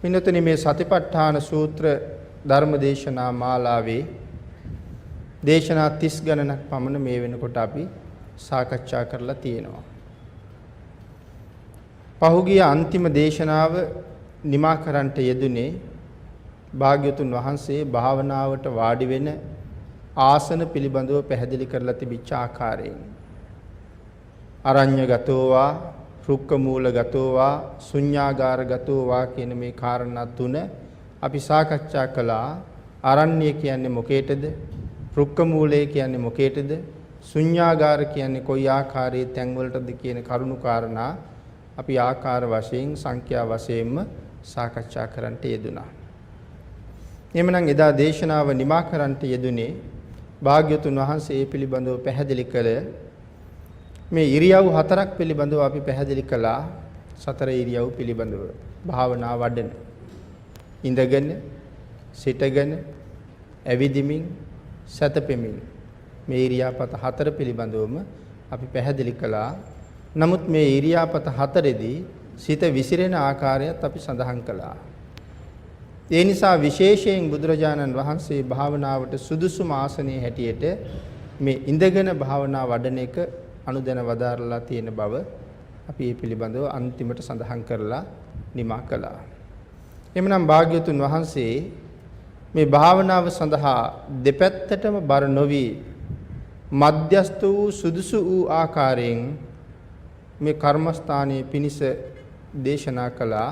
පින්නතුනි මේ සතිපට්ඨාන සූත්‍ර ධර්ම දේශනා මාලාවේ දේශනා 30 ගණනක් පමණ මේ වෙනකොට අපි සාකච්ඡා කරලා තියෙනවා. පහුගිය අන්තිම දේශනාව නිමා කරන්නට යෙදුනේ භාග්‍යතුන් වහන්සේ භාවනාවට වාඩි වෙන ආසන පිළිබඳව පැහැදිලි කරලා තිබිච්ච ආකාරයෙන් අරඤ්‍යගතෝවා රුක්ක මූලගතෝවා ශුඤ්ඤාගාරගතෝවා කියන මේ කාරණා තුන අපි සාකච්ඡා කළා. අරණ්‍ය කියන්නේ මොකේටද? රුක්ක මූලය කියන්නේ මොකේටද? ශුඤ්ඤාගාර කියන්නේ කොයි ආකාරයේ තැන් වලටද කියන කරුණු කාරණා අපි ආකාර වශයෙන් සංඛ්‍යා වශයෙන්ම සාකච්ඡා කරන්නට යෙදුණා. එhmenan එදා දේශනාව නිමා කරන්නට යෙදුනේ භාග්‍යතුන් වහන්සේ මේ පිළිබඳව පැහැදිලි කළ මේ ඉරියව් හතරක් පිළිබඳව අපි පැහැදිලි කළා. සතර ඉරියව් පිළිබඳව භාවනා වඩන ඉඳගෙන සිටගෙන ඇවිදිමින් සතපෙමින් මේ ඉරියාපත හතර පිළිබඳවම අපි පැහැදිලි කළා. නමුත් මේ ඉරියාපත හතරෙදී සිත විසිරෙන ආකාරයත් අපි සඳහන් කළා. ඒ නිසා විශේෂයෙන් බුදුරජාණන් වහන්සේ භාවනාවට සුදුසුම ආසනයේ හැටියට මේ ඉඳගෙන භාවනා වඩන එක අනුදැන වදාරලා තියෙන බව අපි මේ පිළිබඳව අන්තිමට සඳහන් කරලා නිමා කළා. එhmenan භාග්‍යතුන් වහන්සේ මේ භාවනාව සඳහා දෙපැත්තටම බර නොවි මධ්‍යස්ත වූ සුදුසු වූ ආකාරයෙන් මේ කර්මස්ථානයේ පිනිස දේශනා කළා.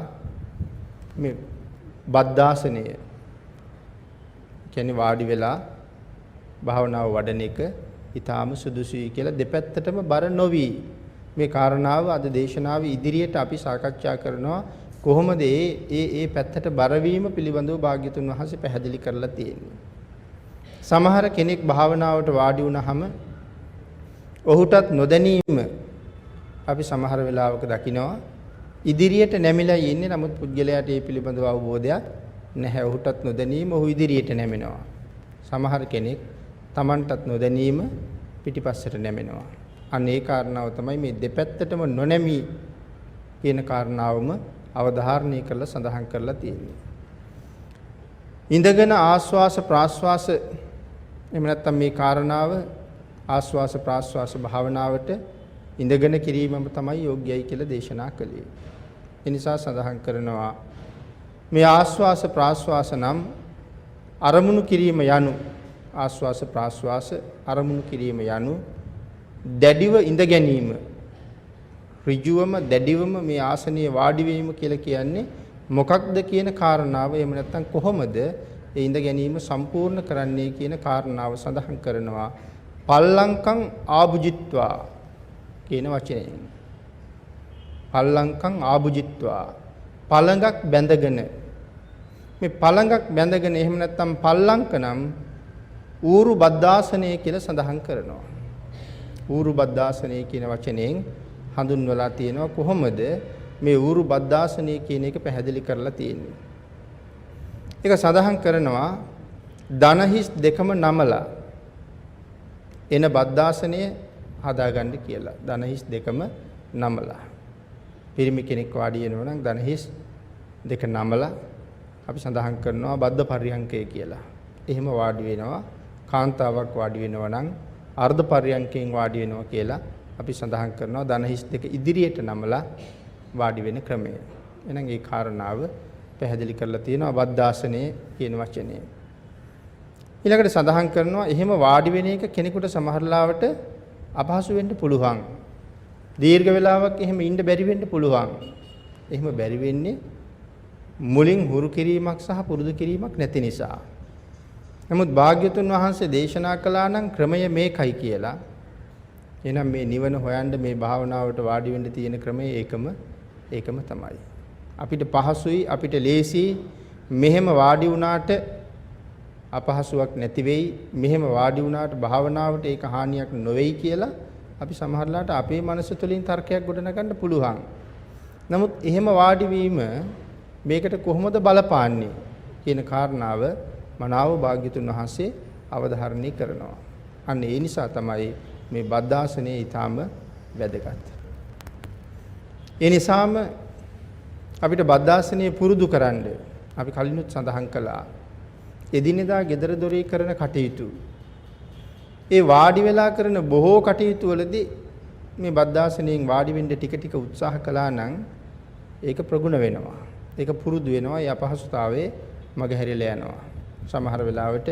මේ බද්ධාසනය කියන්නේ වාඩි වෙලා භාවනාව වඩන එක ඊටාම සුදුසුයි කියලා දෙපැත්තටම බර නොවි මේ කාරණාව අද දේශනාවේ ඉදිරියට අපි සාකච්ඡා කරනවා. කොහොමද ඒ පැත්තට බර වීම පිළිබඳව භාග්‍යතුන් වහන්සේ පැහැදිලි කරලා තියෙන්නේ. සමහර කෙනෙක් භාවනාවට වාඩි වුණාම ඔහුටත් නොදැනීම අපි සමහර වෙලාවක දකිනවා ඉදිරියට නැමිලා ඉන්නේ. නමුත් පුද්ගලයාට මේ පිළිබඳව අවබෝධයක් නැහැ. ඔහුටත් නොදැනීම ඔහු ඉදිරියට නැමෙනවා. සමහර කෙනෙක් Tamanටත් නොදැනීම පිටිපස්සට නැමෙනවා. අන්න ඒ කාරණාව තමයි මේ දෙපැත්තටම නොනැමි කියන කාරණාවම අවධාරණය කරලා සඳහන් කරලා තියෙන්නේ. ඉඳගෙන ආස්වාස ප්‍රාස්වාස එහෙම නැත්නම් මේ කාරණාව ආස්වාස ප්‍රාස්වාස භාවනාවට ඉඳගෙන කිරීමම තමයි යෝග්‍යයි කියලා දේශනා කළේ. ඒ නිසා සඳහන් කරනවා මේ ආස්වාස ප්‍රාස්වාස නම් අරමුණු කිරීම යනු ආස්වාස ප්‍රාස්වාස අරමුණු කිරීම යනු දැඩිව ඉඳ ගැනීම ඍජුවම දැඩිවම මේ ආසනයේ වාඩි වීම කියලා කියන්නේ මොකක්ද කියන කාරණාව එහෙම නැත්නම් කොහොමද ඒ ඉඳ ගැනීම සම්පූර්ණ කරන්නේ කියන කාරණාව සඳහන් කරනවා. පල්ලංකං ආභුජිත්වා කියන වචනයෙන් පල්ලංකං ආභුජිත්වා පළඟක් බැඳගෙන මේ පළඟක් බැඳගෙන එහෙම නැත්නම් පල්ලංක නම් ඌරු බද්ධාසනය කියලා සඳහන් කරනවා. ඌරු බද්ධාසනය කියන වචනයෙන් හඳුන්වලා තියෙනවා. කොහොමද මේ ඌරු බද්ධාසනය කියන එක පැහැදිලි කරලා තියෙන්නේ. ඒක සඳහන් කරනවා දනහිස් දෙකම නමලා එන බද්ධාසනය හදාගන්න කියලා. දනහිස් දෙකම නමලා. පිරිමි කෙනෙක් වාඩි වෙනවා නම් දනහිස් දෙක නමලා අපි සඳහන් කරනවා බද්ධ පර්යංකය කියලා. එහෙම වාඩි වෙනවා. කාන්තාවක් වාඩි වෙනවා නම් අර්ධ පර්යංකයෙන් වාඩි වෙනවා කියලා අපි සඳහන් කරනවා. දනහිස් දෙක ඉදිරියට නමලා වාඩි වෙන ක්‍රමය. එහෙනම් ඒ කාරණාව පැහැදිලි කරලා තියෙනවා බද්ධාසනය කියන වචනේ. ඊළඟට සඳහන් කරනවා එහෙම වාඩි වෙන එක කෙනෙකුට සමහරලාවට අපහසු වෙන්න පුළුවන්. දීර්ඝ වේලාවක් එහෙම ඉන්න බැරි වෙන්න පුළුවන්. එහෙම බැරි වෙන්නේ මුලින් හුරු කිරීමක් සහ පුරුදු කිරීමක් නැති නිසා. නමුත් භාග්‍යතුන් වහන්සේ දේශනා කළා නම් ක්‍රමය මේකයි කියලා. එහෙනම් මේ නිවන හොයන්න මේ භාවනාවට වාඩි වෙන්න තියෙන ක්‍රමය ඒකම තමයි. අපිට පහසුයි අපිට ලේසි මෙහෙම වාඩි වුණාට අපහසුයක් නැති වෙයි. මෙහෙම වාඩි වුණාට භාවනාවට ඒක හානියක් නොවේයි කියලා අපි සමහරලාට අපේ මනස තුළින් තර්කයක් ගොඩනගන්න පුළුවන්. නමුත් එහෙම වාඩි වීම මේකට කොහොමද බලපාන්නේ කියන කාරණාව මනාව භාග්‍යතුන් වහන්සේ අවධාරණය කරනවා. අන්න ඒ නිසා තමයි මේ බද්ධාසනයේ ඊටාම වැදගත්. ඒ නිසාම අපිට බද්ධාසනයේ පුරුදු කරන්න අපි කලිනුත් සඳහන් කළා. එදිනෙදා gedara dore කරන කටයුතු. ඒ වාඩි වෙලා කරන බොහෝ කටයුතු වලදී මේ බද්ධාසනයෙන් වාඩි වෙන්න ටික ටික උත්සාහ කළා නම් ඒක ප්‍රගුණ වෙනවා. ඒක පුරුදු වෙනවා. ඒ අපහසුතාවයේ මගහැරිලා යනවා. සමහර වෙලාවට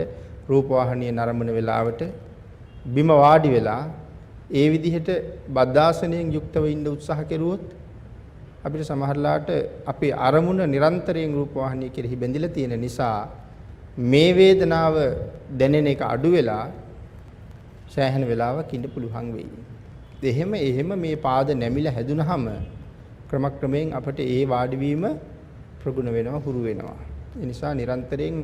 රූප වාහනීය නරඹන වෙලාවට බිම වාඩි වෙලා ඒ විදිහට බද්ධාසනයෙන් යුක්තව ඉන්න උත්සාහ කෙරුවොත් අපිට සමහරලාට අපේ අරමුණ නිරන්තරයෙන් රූප වාහනීය කෙරෙහි බැඳිලා තියෙන නිසා මේ වේදනාව දැනෙන එක අඩු වෙලා සෑහෙන වෙලාවක් ඉන්න පුළුවන් වෙයි. එහෙම මේ පාද නැමිලා හැදුනහම ක්‍රමක්‍රමයෙන් අපිට ඒ වාඩි වීම ප්‍රගුණ වෙනවා, හුරු වෙනවා. ඒ නිසා නිරන්තරයෙන්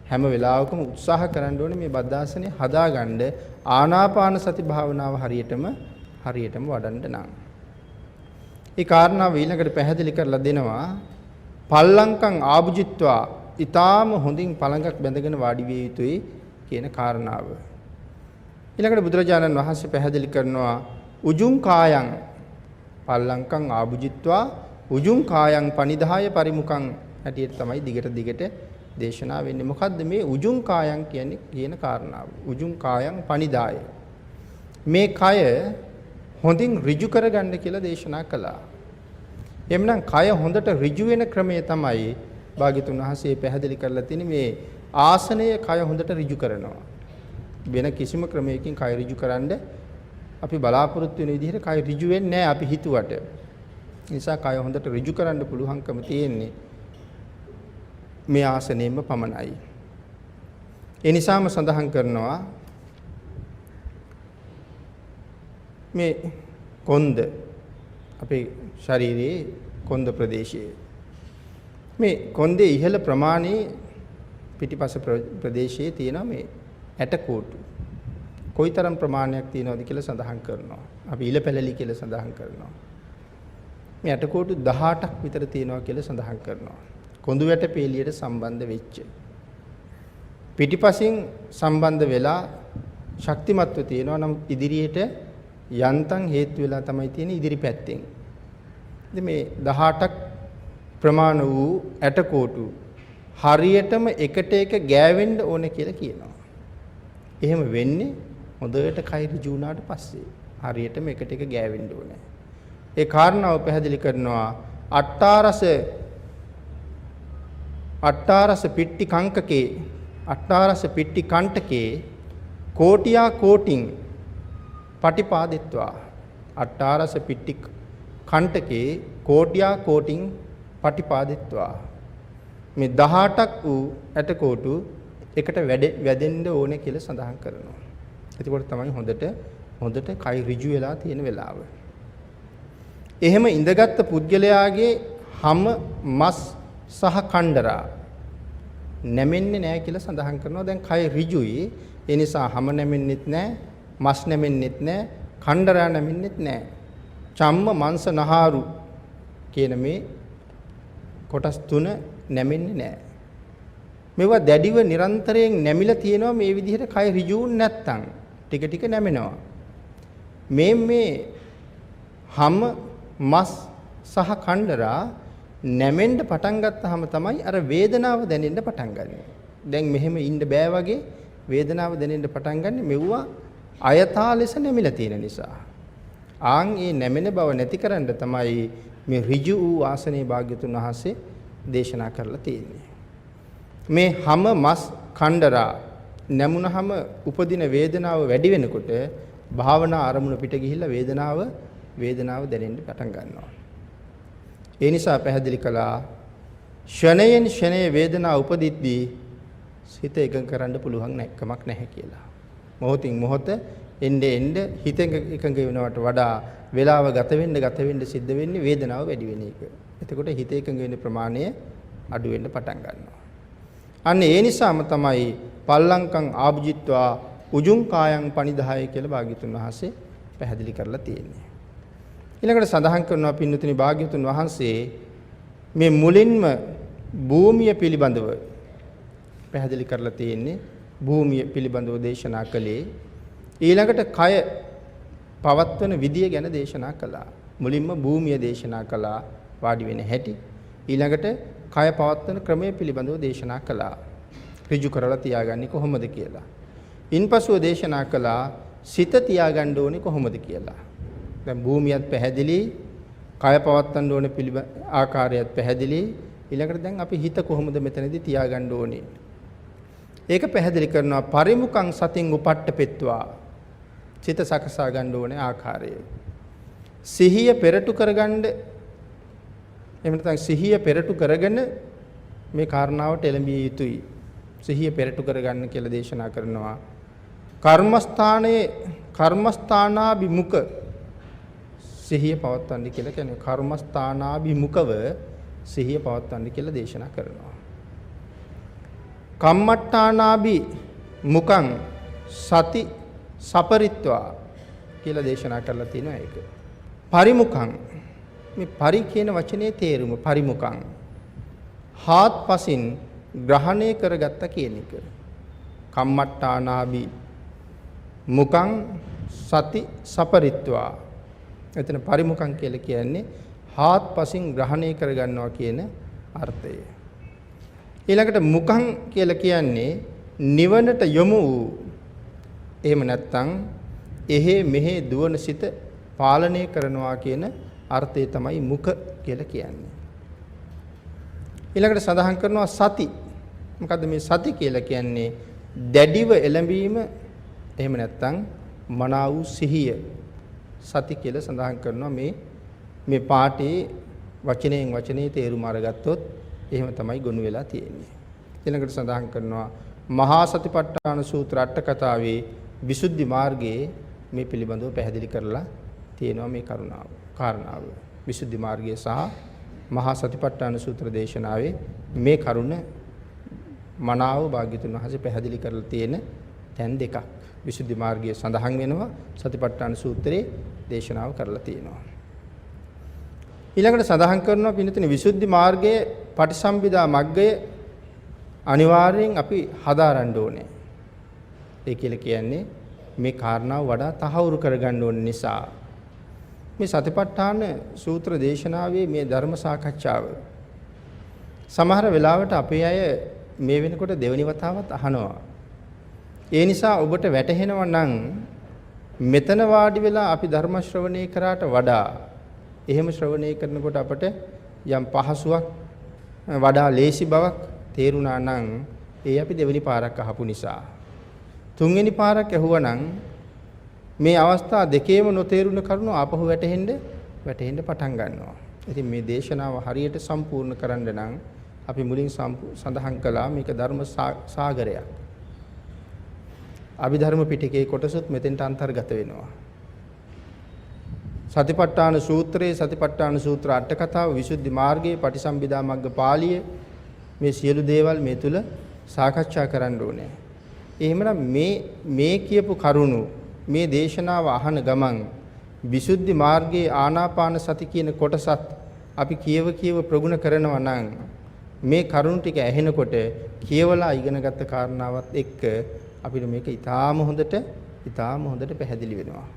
හැම වෙලාවකම උත්සාහ කරන්න ඕනේ මේ බද්ධාසනය හදාගන්න ආනාපාන සති භාවනාව හරියටම වඩන්න නම්. ඒ කාරණාව ඊළඟට පැහැදිලි කරලා දෙනවා. පල්ලංකං ආභුජිත්වා ඊටාම හොඳින් පළඟක් බැඳගෙන වාඩි විය යුතුයි කියන කාරණාව. ඊළඟට බුදුරජාණන් වහන්සේ පැහැදිලි කරනවා උජුං කායං පල්ලංකං ආභුජිත්වා උජුං කායං පනිදාය පරිමුඛං හැටියට තමයි දිගට දේශනා වෙන්නේ. මොකද්ද මේ උජුං කායං කියන්නේ කියන කාරණාව? උජුං කායං පනිදාය. මේ කය හොඳින් ඍජු කරගන්න කියලා දේශනා කළා. එhmenan කය හොඳට ඍජු වෙන ක්‍රමය තමයි භාග්‍යතුන් වහන්සේ පැහැදිලි කරලා තියෙන්නේ. මේ ආසනය කය හොඳට ඍජු කරනවා. වෙන කිසිම ක්‍රමයකින් කය ඍජු කරන්න අපි බලාපොරොත්තු වෙන විදිහට කය ඍජු වෙන්නේ නැහැ අපි හිතුවට. ඒ නිසා කය හොඳට ඍජු කරන්න පුළුවන්කම තියෙන්නේ මේ ආසනයෙම පමණයි. ඒ නිසාම සඳහන් කරනවා මේ කොන්ද අපේ ශරීරයේ කොන්ද ප්‍රදේශයේ මේ කොන්දේ ඉහළ ප්‍රමාණයේ පිටිපස ප්‍රදේශයේ තියෙන මේ ඇටකොටු කොයිතරම් ප්‍රමාණයක් තියෙනවද කියලා සඳහන් කරනවා. අපි ඉලපැලලි කියලා සඳහන් කරනවා. මේ ඇටකොටු 18ක් විතර තියෙනවා කියලා සඳහන් කරනවා. කොඳු වැට පේලියට සම්බන්ධ වෙච්ච. පිටිපසින් සම්බන්ධ වෙලා ශක්තිමත්ව තියෙනවා. නම් ඉදිරියට යන්තම් හේතු වෙලා තමයි තියෙන්නේ ඉදිරි පැත්තෙන්. ඉතින් මේ 18ක් ප්‍රමාණ වූ ඇටකොටු හරියටම එකට එක ගෑවෙන්න ඕන කියලා කියනවා. එහෙම වෙන්නේ හොඳට කය ඍජු වුණාට පස්සේ. හරියටම එකට එක ගෑවෙන්න ඕනේ. ඒ කාරණාව පැහැදිලි කරනවා අට්ඨාරස පිට්ටි කංකකේ අට්ඨාරස පිට්ටි කණ්ඨකේ කෝටියා කෝටින් පටිපාදිත්වා අට්ඨාරස පිට්ටි කණ්ඨකේ කෝටියා කෝටින් පටිපාදිත්වා මේ 18ක් වූ ඇටකොටු එකට වැදෙන්න ඕනේ කියලා සඳහන් කරනවා. එතකොට තමයි හොඳට කය ඍජු වෙලා තියෙන වෙලාව. එහෙම ඉඳගත් පුද්ගලයාගේ හැම මස් සහ කණ්ඩරා නැමෙන්නේ නැහැ කියලා සඳහන් කරනවා. දැන් කය ඍජුයි. ඒ නිසා හැම නැමෙන්නෙත් නැහැ, මස් නැමෙන්නෙත් නැහැ, කණ්ඩරා නැමෙන්නෙත් නැහැ. චම්ම මාංශ නහාරු කියන මේ කොටස් තුන නැමෙන්නේ නැහැ. මේවා දැඩිව නිරන්තරයෙන් නැමිලා තියෙනවා. මේ විදිහට කය ඍජු නැත්තම් ටික ටික නැමෙනවා. මේ හැම මස් සහ කණ්ඩරා නැමෙන්න පටන් ගත්තාම තමයි අර වේදනාව දැනෙන්න පටන් ගන්නෙ. දැන් මෙහෙම ඉන්න බෑ වගේ වේදනාව දැනෙන්න පටන් ගන්නෙ මෙවුවා අයථා ලෙස නැමිලා තියෙන නිසා. ආන් ඒ නැමෙන බව නැති කරන්න තමයි මේ ඍජු වූ ආසනයේ භාග්‍යතුන් වහන්සේ දේශනා කරලා තියෙන්නේ. මේ හැම මස් කණ්ඩරා නැමුණහම උපදින වේදනාව වැඩි වෙනකොට භාවනා අරමුණ පිට ගිහිල්ලා වේදනාව දැනෙන්න පටන් ගන්නවා. ඒ නිසා පැහැදිලි කළා ෂණයෙන් ෂණයේ වේදනාව උපදිද්දී හිත එකඟ කරන්න පුළුවන් නැක්කමක් නැහැ කියලා. මොහොතින් මොහොත එnde හිත එකඟ වෙනවට වඩා වේලාව ගත වෙන්න සිද්ධ වෙන්නේ වේදනාව වැඩි වෙන එක. එතකොට හිත එකඟ වෙන ප්‍රමාණය අඩු වෙන්න පටන් ගන්නවා. අන්න ඒ නිසාම තමයි පල්ලංකං ආභුජිත්වා උජුං කායං පනිදාය කියලා භාග්‍යතුන් වහන්සේ පැහැදිලි කරලා තියෙන්නේ. ඊළඟට සඳහන් කරනවා පින්නතුනි භාග්‍යතුන් වහන්සේ මේ මුලින්ම භූමිය පිළිබඳව පැහැදිලි කරලා තියෙන්නේ. භූමිය පිළිබඳව දේශනා කළේ ඊළඟට කය පවත්වන විදිය ගැන දේශනා කළා. මුලින්ම භූමිය දේශනා කළා වාඩි වෙන හැටි. ඊළඟට කය පවත්වන ක්‍රමය පිළිබඳව දේශනා කළා. ඍජු කරලා තියාගන්නේ කොහොමද කියලා. ඉන්පසුව දේශනා කළා සිත තියාගන්න ඕනේ කොහොමද කියලා. දැන් භූමියත් පැහැදිලි, කය පවත්වන්න ඕනේ ආකාරයත් පැහැදිලි. ඊළඟට දැන් අපි හිත කොහොමද මෙතනදී තියාගන්න ඕනේ? ඒක පැහැදිලි කරනවා පරිමුඛං සතින් උපට්ඨපෙත්වා. සිත සකසා ගන්න ඕනේ ආකාරය. සිහිය පෙරටු කරගන්න එහෙම නැත්නම් සිහිය පෙරටු කරගෙන මේ කාරණාවට එළඹිය යුතුයි. සිහිය පෙරටු කරගන්න කියලා දේශනා කරනවා. කර්මස්ථානාභිමුඛ සිහිය පවත්වන්න කියලා කියන්නේ කර්මස්ථානාභිමුඛව සිහිය පවත්වන්න කියලා දේශනා කරනවා. කම්මට්ටානාභි මුඛං සති සපරිත්වා කියලා දේශනා කරලා තියෙනවා ඒක. පරිමුඛං මේ පරි කියන වචනේ තේරුම පරිමුඛං හාත්පසින් ග්‍රහණය කරගත්ත කියන එක. කම්මට්ටානාභි මුඛං සති සපරිත්වා. එතන පරිමුඛං කියලා කියන්නේ හාත්පසින් ග්‍රහණය කරගන්නවා කියන අර්ථය. ඊළඟට මුඛං කියලා කියන්නේ නිවනට යොමු වූ එහෙම නැත්නම් එහෙ මෙහෙ දුවන සිත පාලනය කරනවා කියන අර්ථය තමයි මුඛ කියලා කියන්නේ. ඊළඟට සඳහන් කරනවා සති. මොකද්ද මේ සති කියලා කියන්නේ? දැඩිව එළඹීම එහෙම නැත්නම් මනා වූ සිහිය. සති කියලා සඳහන් කරනවා මේ පාඨයේ වචනයෙන් වචනේ තේරුම අරගත්තොත් එහෙම තමයි ගොනු වෙලා තියෙන්නේ. ඊළඟට සඳහන් කරනවා මහා සතිපට්ඨාන සූත්‍ර අට කතාවේ විසුද්ධි මාර්ගයේ මේ පිළිබඳව පැහැදිලි කරලා තියෙනවා මේ කාරණාව. විසුද්ධි මාර්ගය සහ මහා සතිපට්ඨාන සූත්‍ර දේශනාවේ මේ කරුණ මනාව භාග්‍යතුන් වහන්සේ පැහැදිලි කරලා තියෙන තැන් දෙකක්. විසුද්ධි මාර්ගයේ සඳහන් වෙනවා සතිපට්ඨාන සූත්‍රයේ දේශනාව කරලා තියෙනවා. ඊළඟට සඳහන් කරනවා පින්නතුනි විසුද්ධි මාර්ගයේ පටිසම්භිදා මග්ගය අනිවාර්යෙන් අපි හදාරන්න ඕනේ. ඒ කියලා කියන්නේ මේ කාරණාව වඩා තහවුරු කරගන්න ඕන නිසා මේ සතිපට්ඨාන සූත්‍ර දේශනාවේ මේ ධර්ම සාකච්ඡාව සමහර වෙලාවට අපේ අය මේ වෙනකොට දෙවෙනි වතාවත් අහනවා. ඒ නිසා ඔබට වැටහෙනවා නම් මෙතන වාඩි වෙලා අපි ධර්ම ශ්‍රවණය කරාට වඩා එහෙම ශ්‍රවණය කරනකොට අපට යම් පහසුවක් වඩා ලේසි බවක් තේරුණා නම් ඒ අපි දෙවෙනි පාරක් අහපු නිසා. තුන්වෙනි පාරක් ඇහුවා නම් මේ අවස්ථා දෙකේම නොතේරුණ කරුණු ආපහු වැටෙන්න පටන් ගන්නවා. ඉතින් මේ දේශනාව හරියට සම්පූර්ණ කරන්න නම් අපි මුලින් සඳහන් කළා මේක ධර්ම සාගරයක්. අභිධර්ම පිටකයේ කොටසත් මෙතෙන්ට අන්තර්ගත වෙනවා. සතිපට්ඨාන සූත්‍රයේ සතිපට්ඨාන සූත්‍ර අට කතාව විසුද්ධි මාර්ගයේ පටිසම්භිදා මග්ග පාළිය මේ සියලු දේවල් මේ තුල සාකච්ඡා කරන්න ඕනේ. එහෙමනම් මේ කියපු කරුණු මේ දේශනාව අහන ගමන් විසුද්ධි මාර්ගයේ ආනාපාන සති කියන කොටසත් අපි කියව ප්‍රගුණ කරනවා නම් මේ කරුණු ටික ඇහෙනකොට කියවලා ඉගෙනගත්ත කාරණාවත් එක්ක අපිට මේක ඊටාම හොඳට පැහැදිලි වෙනවා.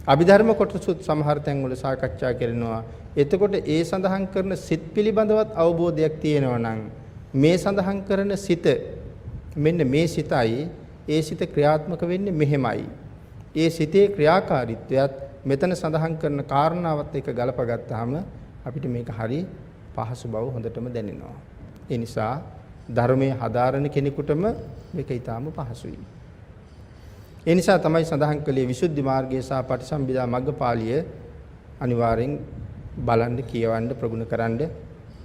අභිධර්ම කොටසුත් සමහර තැන්වල සාකච්ඡා කරනවා. එතකොට ඒ සඳහන් කරන සිත් පිළිබඳවත් අවබෝධයක් තියෙනවා නම් මේ සඳහන් කරන සිත මෙන්න මේ සිතයි ඒ සිත ක්‍රියාත්මක වෙන්නේ මෙහෙමයි. ඒ සිතේ ක්‍රියාකාරීත්වයත් මෙතන සඳහන් කරන කාරණාවත් එක්ක ගලප ගත්තාම අපිට මේක හරි පහසු බව හොඳටම දැනෙනවා. ඒ නිසා ධර්මයේ හදාරන කෙනෙකුටම මේක ඊටාම පහසුයි. ඒ නිසා තමයි සඳහන් කළේ විසුද්ධි මාර්ගය සහ පටිසම්භිදා මග්ගපාළිය අනිවාර්යෙන් බලන්න, කියවන්න, ප්‍රගුණ කරන්න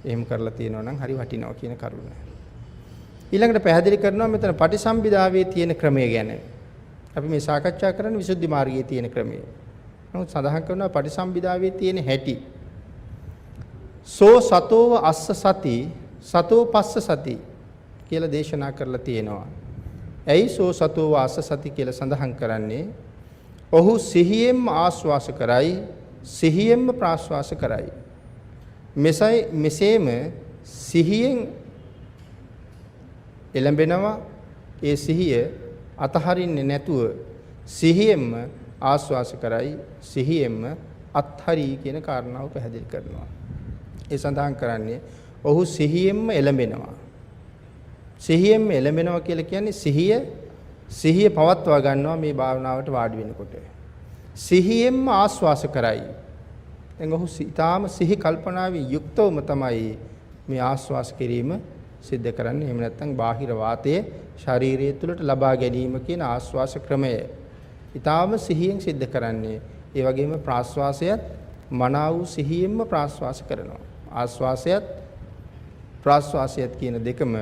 එහෙම කරලා තියෙනවා නම් හරි වටිනවා කියන කරුණ. ඊළඟට පැහැදිලි කරනවා මෙතන පටිසම්භිදාවේ තියෙන ක්‍රමය ගැන. අපි මේ සාකච්ඡා කරන්නේ විසුද්ධි මාර්ගයේ තියෙන ක්‍රමය. නමුත් සඳහන් කරනවා පටිසම්භිදාවේ තියෙන හැටි. සෝ සතෝව අස්ස සති සතෝ පස්ස සති කියලා දේශනා කරලා තියෙනවා. ඇයි සෝ සතෝව අස්ස සති කියලා සඳහන් කරන්නේ? ඔහු සිහියෙන්ම ආස්වාස කරයි, සිහියෙන්ම ප්‍රාස්වාස කරයි. මෙසේම සිහියෙන් එළඹෙනවා. ඒ සිහිය අතහරින්නේ නැතුව සිහියෙන්ම ආස්වාස කරයි, සිහියෙන්ම අත්හරි කියන කාරණාව පැහැදිලි කරනවා. ඒ සඳහන් කරන්නේ ඔහු සිහියෙන්ම එළඹෙනවා. සිහියෙන්ම එළඹෙනවා කියලා කියන්නේ සිහිය පවත්වා ගන්නවා මේ භාවනාවට වාඩි වෙනකොට. සිහියෙන්ම ආස්වාස කරයි. දැන් ඔහු ඊටාම සිහි කල්පනාවේ යුක්තවම තමයි මේ ආස්වාස කිරීම සිද්ධ කරන්නේ. එහෙම නැත්නම් බාහිර වාතයේ ශාරීරිය තුළට ලබා ගැනීම කියන ආස්වාස ක්‍රමය ඊටාම සිහියෙන් සිද්ධ කරන්නේ. ඒ වගේම ප්‍රාස්වාසයත් මනා වූ සිහියෙන්ම ප්‍රාස්වාස කරනවා. ආස්වාසයත් ප්‍රාස්වාසයත් කියන දෙකම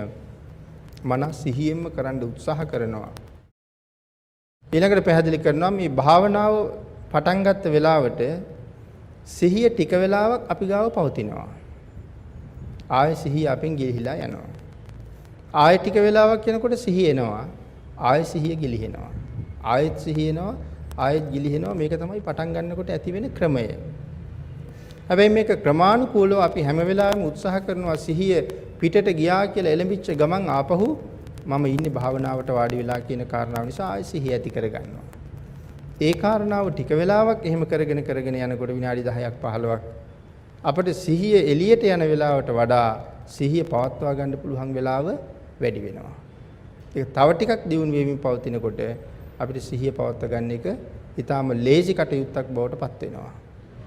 මනස සිහියෙන්ම කරන්න උත්සාහ කරනවා. ඊළඟට පැහැදිලි කරනවා මේ භාවනාව පටන් ගත්ත වෙලාවට සිහිය ටික වෙලාවක් අපි ගාව පවතිනවා. ආයෙ සිහිය අපෙන් ගිලිහිලා යනවා. ආයෙ ටික වෙලාවක් යනකොට සිහිය එනවා. ආයෙ සිහිය ගිලිහෙනවා. ආයෙත් සිහිය එනවා. ආයෙත් ගිලිහෙනවා. මේක තමයි පටන් ගන්නකොට ඇති වෙන ක්‍රමය. හැබැයි මේක ක්‍රමානුකූලව අපි හැම වෙලාවෙම උත්සාහ කරනවා සිහිය පිටට ගියා කියලා එළඹිච්ච ගමන් ආපහු මම ඉන්නේ භාවනාවට වාඩි වෙලා කියන කාරණාව නිසා ආයෙ සිහිය ඇති කරගන්නවා. ඒ කාරණාව ටික වෙලාවක් එහෙම කරගෙන යනකොට විනාඩි 10ක් 15ක් අපිට සිහිය එළියට යන වෙලාවට වඩා සිහිය පවත්වා ගන්න පුළුවන් වෙලාව වැඩි වෙනවා. ඒක තව ටිකක් දියුණු වෙමින් පවතිනකොට අපිට සිහිය පවත්වා ගන්න එක ඊටාම ලේසි කටයුත්තක් බවට පත් වෙනවා.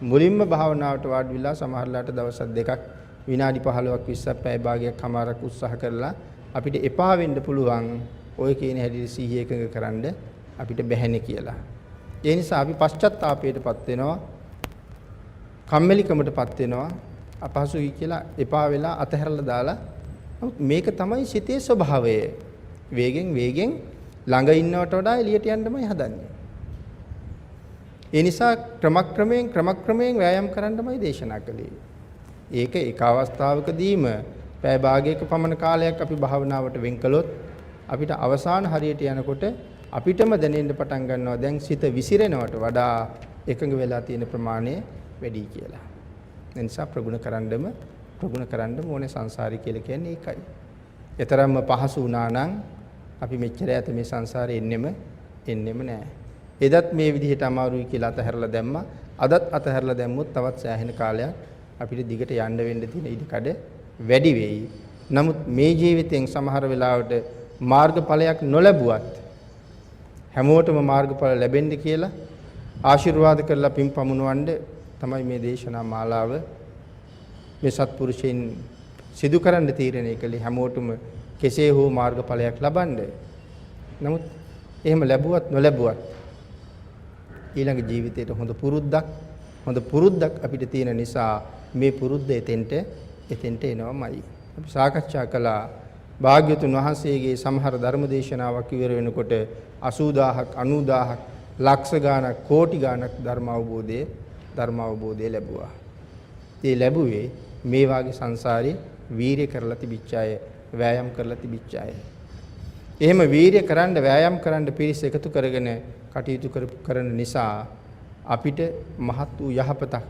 මුලින්ම භාවනාවට වාඩි වෙලා සමහරලාට දවස් දෙකක් විනාඩි 15ක් 20ක් පැය භාගයක් කමාරක් උත්සාහ කරලා අපිට එපා වෙන්න පුළුවන් ඔය කියන හැටියට සිහිය එකඟ කරන්න අපිට බැහැනේ කියලා. ඒ නිසා අපි පශ්චාත්තාපයටපත් වෙනවා, කම්මැලිකමටපත් වෙනවා, අපහසුයි කියලා එපා වෙලා අතහැරලා දාලා. නමුත් මේක තමයි සිතේ ස්වභාවය. වේගෙන් ළඟ ඉන්නවට වඩා එළියට යන්නමයි හදන්නේ. ඒ නිසා ක්‍රමක්‍රමයෙන් වෑයම් කරන්නමයි දේශනා කළේ. ඒක එක අවස්ථාවකදීම පැය භාගයක පමණ කාලයක් අපි භාවනාවට වෙන් කළොත් අපිට අවසාන හරියට යනකොට අපිටම දැනෙන්න පටන් ගන්නවා දැන් සිත විසිරෙනවට වඩා එකඟ වෙලා තියෙන ප්‍රමාණය වැඩි කියලා. ඒ නිසා ප්‍රගුණ කරන්නම ඕනේ සංසාරي කියලා කියන්නේ ඒකයි. ඒතරම්ම පහසු වුණා නම් අපි මෙච්චර ඈත මේ සංසාරේ එන්නෙම නෑ. එදත් මේ විදිහට අමාරුයි කියලා අතහැරලා දැම්මා. අදත් අතහැරලා දැම්මොත් තවත් සෑහෙන කාලයක් අපිට දිගට යන්න වෙන්න තියෙන ඉඩකඩ වැඩි වෙයි. නමුත් මේ ජීවිතයෙන් සමහර වෙලාවට මාර්ගඵලයක් නොලැබුවත් හැමෝටම මාර්ගඵල ලැබෙන්න කියලා ආශිර්වාද කරලා පින් පමුණවන්න තමයි මේ දේශනා මාලාව මේ සත්පුරුෂයන් සිදු කරන්න තීරණය කළේ. හැමෝටම කෙසේ හෝ මාර්ගඵලයක් ලබන්න. නමුත් එහෙම ලැබුවත් නොලැබුවත් ඊළඟ ජීවිතේට හොඳ පුරුද්දක් අපිට තියෙන නිසා මේ පුරුද්ද එතෙන්ට එනවමයි. අපි සාකච්ඡා කළා භාග්‍යතුන් වහන්සේගේ සමහර ධර්ම දේශනාවක් ඉවර වෙනකොට 80000ක් 90000ක් ලක්ෂ ගාණක් කෝටි ගාණක් ධර්ම අවබෝධය ලැබුවා. ඒ ලැබුවේ මේ වාගේ සංසාරේ වීරිය කරලා තිබිච්ච අය, වෑයම් කරලා තිබිච්ච අය. එහෙම වීරිය කරන්න වෑයම් කරන්න පිරිස එකතු කරගෙන කටයුතු කරන නිසා අපිට මහත් වූ යහපතක්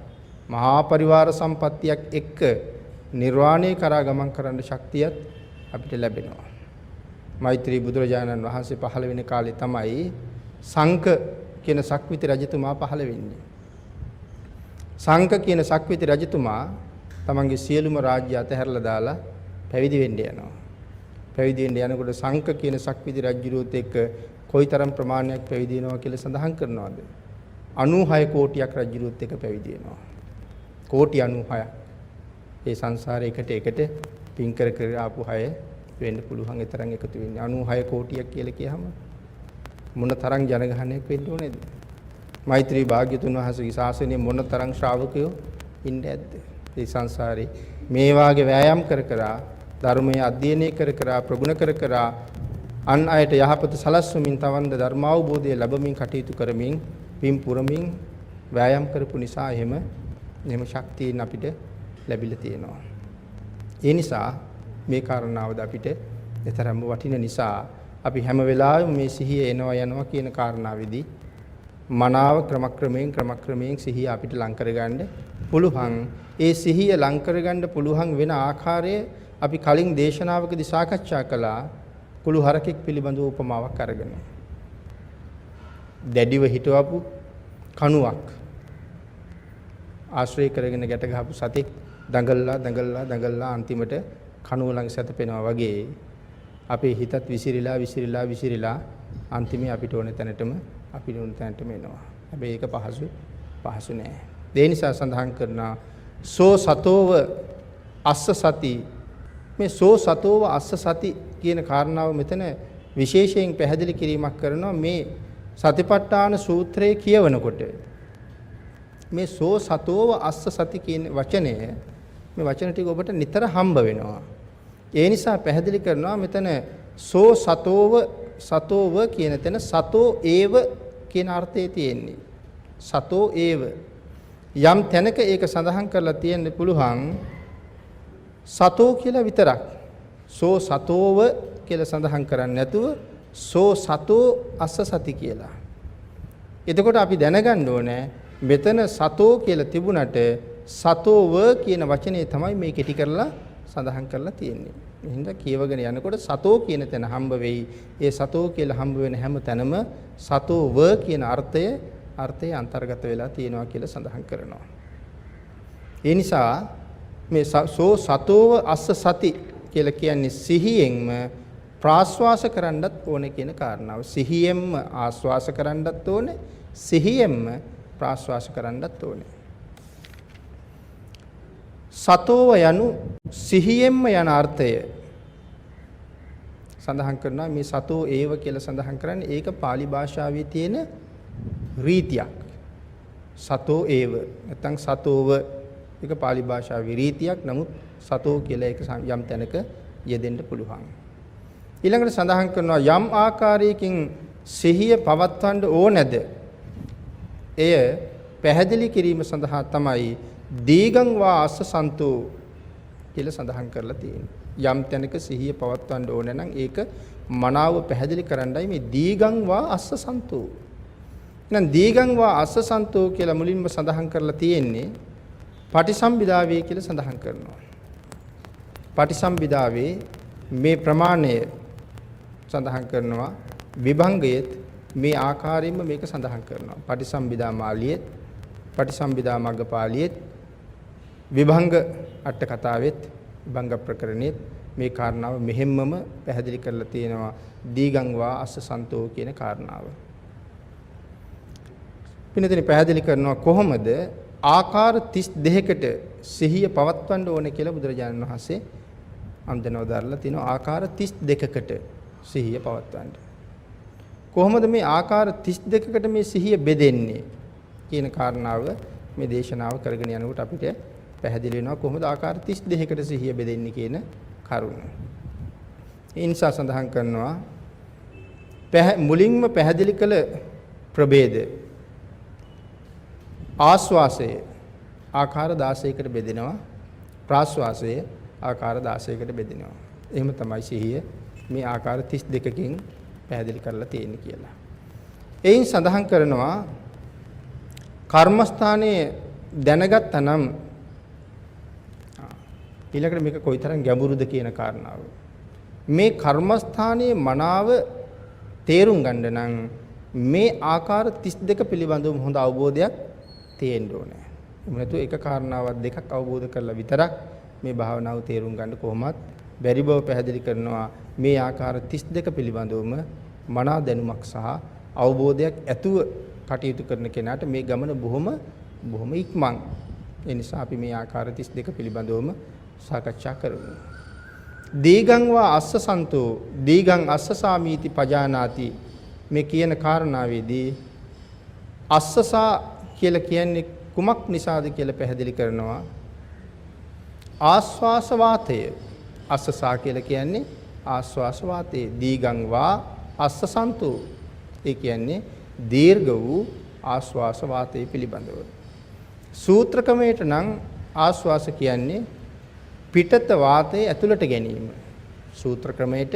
මහා පරිවාර සම්පත්තියක් එක්ක නිර්වාණය කරා ගමන් කරන්න ශක්තියත් අපිට ලැබෙනවා. මෛත්‍රී බුදුරජාණන් වහන්සේ පහළ වෙන කාලේ තමයි සංක කියන සක්විති රජතුමා පහළ වෙන්නේ. සංක කියන සක්විති රජතුමා තමන්ගේ සියලුම රාජ්‍ය අතහැරලා දාලා පැවිදි වෙන්න යනවා. පැවිදි වෙන්න යනකොට සංක කියන සක්විති රජුරුවත් එක්ක කොයිතරම් ප්‍රමාණයක් පැවිදි වෙනවා කියලා සඳහන් කරනවාද? 96 කෝටියක් රජුරුවත් එක්ක පැවිදි වෙනවා. කෝටි 96ක්. ඒ සංසාරේ එකට පින් කර ආපු අය වෙන්න පුළුවන්. ඒ තරම් එකතු වෙන්නේ 96 කෝටියක් කියලා කියහම මොන තරම් ජනගහනයක් වෙන්න ඕනේද? මෛත්‍රී භාග්‍යතුන් වහන්සේගේ ශාසනයේ මොන තරම් ශ්‍රාවකයෝ ඉන්නේ ඇද්ද? මේ සංසාරේ මේ වාගේ වෑයම් කර ධර්මයේ අධ්‍යයනය කර ප්‍රගුණ කර අන් අයට යහපත සලස්වමින් තවන්ද ධර්ම අවබෝධය ලැබමින් කටයුතු කරමින් පින් පුරමින් වෑයම් කරපු නිසා එහෙම ශක්තියන් අපිට ලැබිලා තියෙනවා. ඒ නිසා මේ කාරණාවද අපිට එතරම්ම වටින නිසා අපි හැම වෙලාවෙම මේ සිහිය එනවා යනවා කියන කාරණාවේදී මනාව ක්‍රමක්‍රමයෙන් සිහිය අපිට ලං කරගන්න පුළුවන්. ඒ සිහිය ලං කරගන්න පුළුවන් වෙන ආකාරය අපි කලින් දේශනාවකදී සාකච්ඡා කළා. කුළු හරකෙක් පිළිබඳව උපමාවක් අරගෙන දැඩිව හිටවපු කණුවක් ආශ්‍රය කරගෙන ගැට ගහපු සතෙක් දඟලලා අන්තිමට කණුව ළඟ සැතපෙනවා වගේ අපේ හිතත් විසිරිලා අන්තිමේ අපිට ඕන තැනටම එනවා. හැබැයි ඒක පහසු නෑ. ඒ නිසා සඳහන් කරනවා සෝ සතෝව අස්ස සති. මේ සෝ සතෝව අස්ස සති කියන කාරණාව මෙතන විශේෂයෙන් පැහැදිලි කිරීමක් කරනවා මේ සතිපට්ඨාන සූත්‍රයේ කියවනකොට. මේ සෝ සතෝව අස්ස සති කියන වචනය මේ වචන ටික ඔබට නිතර හම්බ වෙනවා. ඒ නිසා පැහැදිලි කරනවා මෙතන සෝ සතෝව කියන තැන සතෝ ඒව කියන අර්ථය තියෙන්නේ. සතෝ ඒව යම් තැනක ඒක සඳහන් කරලා තියෙන්න පුළුවන් සතෝ කියලා විතරක්. සෝ සතෝව කියලා සඳහන් කරන්නේ නැතුව සෝ සතෝ අස්ස සති කියලා. එතකොට අපි දැනගන්න ඕනේ මෙතන සතෝ කියලා තිබුණට සතෝව කියන වචනේ තමයි මේ කෙටි කරලා සඳහන් කරලා තියෙන්නේ. එහෙනම් කියවගෙන යනකොට සතෝ කියන තැන හම්බ වෙයි. ඒ සතෝ කියලා හම්බ වෙන හැම තැනම සතෝව කියන අර්ථය අන්තර්ගත වෙලා තියෙනවා කියලා සඳහන් කරනවා. ඒ නිසා මේ සෝ සතෝව අස්ස සති කියලා කියන්නේ සිහියෙන්ම ප්‍රාශ්වාස කරන්නත් ඕනේ කියන කාරණාව. සිහියෙන්ම ආශ්වාස කරන්නත් ඕනේ, සිහියෙන්ම ප්‍රාශ්වාස කරන්නත් ඕනේ. සතෝව යනු සිහියෙන්ම යන අර්ථය සඳහන් කරනවා. මේ සතෝ ඒව කියලා සඳහන් කරන්නේ ඒක pāli භාෂාවේ තියෙන රීතියක්. සතෝ ඒව නැත්නම් සතෝව ඒක pāli භාෂාවේ රීතියක්. නමුත් සතෝ කියලා ඒක යම් තැනක යෙදෙන්න පුළුවන්. ඊළඟට සඳහන් කරනවා යම් ආකාරයකින් සිහිය පවත්වන්න ඕනද එය පැහැදිලි කිරීම සඳහා තමයි දීගං වා අස්ස සන්තෝ කියලා සඳහන් කරලා තියෙන්නේ. යම් තැනක සිහිය පවත්වන්න ඕන නම් ඒක මනාව පැහැදිලි කරන්නයි මේ දීගං වා අස්ස සන්තෝ. එහෙනම් දීගං වා අස්ස සන්තෝ කියලා මුලින්ම සඳහන් කරලා තියෙන්නේ පටිසම්භිදාවේ කියලා සඳහන් කරනවා. පටිසම්භිදාවේ මේ ප්‍රමාණය සඳහන් කරනවා විභංගයේත් මේ ආකාරයෙන්ම මේක සඳහන් කරනවා. පටිසම්භිදා මාලියෙත් පටිසම්භිදා මග්ගපාලියෙත් විභංග අට කතාවෙත් විභංග ප්‍රකරණෙත් මේ කාරණාව මෙහෙම්මම පැහැදිලි කරලා තියෙනවා දීගං වා අස්ස සන්තෝ කියන කාරණාව. පින්නතේ පැහැදිලි කරනවා කොහොමද ආකාර 32කට සිහිය පවත්වන්න ඕනේ කියලා බුදුරජාණන් වහන්සේ අන්දනව දාලා තිනවා. ආකාර 32කට සිහිය පවත්වන්න. කොහොමද මේ ආකාර 32කට මේ සිහිය බෙදෙන්නේ කියන කාරණාව මේ දේශනාව කරගෙන යනකොට අපිට පැහැදිලි වෙනවා කොහොමද ආකාර 32කට සිහිය බෙදෙන්නේ කියන කරුණ. ඒ නිසා සඳහන් කරනවා මුලින්ම පැහැදිලි කළ ප්‍රභේද ආස්වාසය ආකාර 16කට බෙදෙනවා, ප්‍රාස්වාසය ආකාර 16කට බෙදෙනවා. එහෙම තමයි සිහිය මේ ආකාර 32කින් පැහැදිලි කරලා තියෙන්නේ කියලා. එයින් සඳහන් කරනවා කර්මස්ථානයේ දැනගත්තා නම් ඊළඟට මේක කොයිතරම් ගැඹුරුද කියන කාරණාව. මේ කර්මස්ථානයේ මනාව තේරුම් ගන්න නම් මේ ආකාර 32 පිළිබඳව හොඳ අවබෝධයක් තියෙන්න ඕනේ. එහෙම නැතු එක කාරණාවක් දෙකක් අවබෝධ කරලා විතරක් මේ භාවනාව තේරුම් ගන්න කොහොමත් බැරි බව පැහැදිලි කරනවා. මේ ආකාර 32 පිළිබඳවම මනා දැනුමක් සහ අවබෝධයක් ඇතුව කටයුතු කරන කෙනාට මේ ගමන බොහොම ඉක්මන්. ඒ නිසා අපි මේ ආකාර 32 පිළිබඳවම සාකච්ඡා කරමු. දීගං වා අස්ස සන්තෝ දීගං අස්ස සාමීති පජානාති මේ කියන කාරණාවේදී අස්සසා කියලා කියන්නේ කුමක් නිසාද කියලා පැහැදිලි කරනවා. ආස්වාස වාතය අස්සසා කියලා කියන්නේ ආස්වාස වාතයේ දීගං වා අස්ස සන්තෝ ඒ කියන්නේ දීර්ඝ වූ ආස්වාස වාතය පිළිබඳව. සූත්‍ර ක්‍රමයට නම් ආස්වාස කියන්නේ පිටත වාතයේ ඇතුළට ගැනීම. සූත්‍ර ක්‍රමයට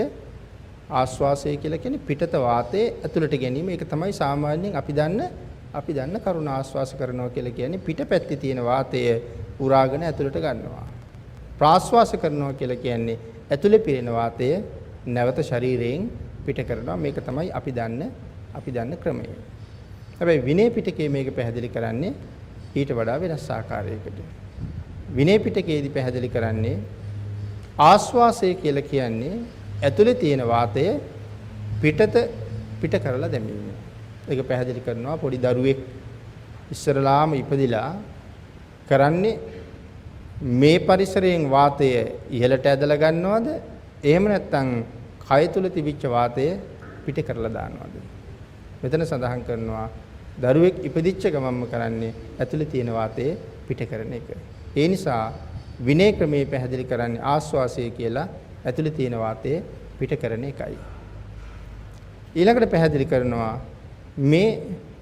ආස්වාසය කියලා කියන්නේ පිටත වාතයේ ඇතුළට ගැනීම. ඒක තමයි සාමාන්‍යයෙන් අපි දන්න කරුණ ආස්වාස කරනවා කියලා කියන්නේ පිටපැත්තේ තියෙන වාතය උරාගෙන ඇතුළට ගන්නවා. ප්‍රාස්වාස කරනවා කියලා කියන්නේ ඇතුළේ පිරෙන වාතය නැවත ශරීරයෙන් පිට කරනවා. මේක තමයි අපි දන්න ක්‍රමය. හැබැයි විනය පිටකයේ මේක පැහැදිලි කරන්නේ ඊට වඩා වෙනස් ආකාරයකට. විනය පිටකයේදී පැහැදිලි කරන්නේ ආස්වාසය කියලා කියන්නේ ඇතුලේ තියෙන වාතය පිට කරලා දැමීම. ඒක පැහැදිලි කරනවා පොඩි දරුවෙක් ඉස්සරලාම ඉපදිලා කරන්නේ මේ පරිසරයෙන් වාතය ඉහළට ඇදලා ගන්නවද? එහෙම නැත්නම් කය තුල තිබිච්ච වාතය පිට කරලා දානවද? මෙතන සඳහන් කරනවා දරුවෙක් ඉපදිච්ච ගමන්ම කරන්නේ ඇතුලේ තියෙන වාතය පිට කරන එක. ඒ නිසා විනය ක්‍රමයේ පැහැදිලි කරන්නේ ආස්වාසය කියලා ඇතුලේ තියෙන වාතය පිට කරන එකයි. ඊළඟට පැහැදිලි කරනවා මේ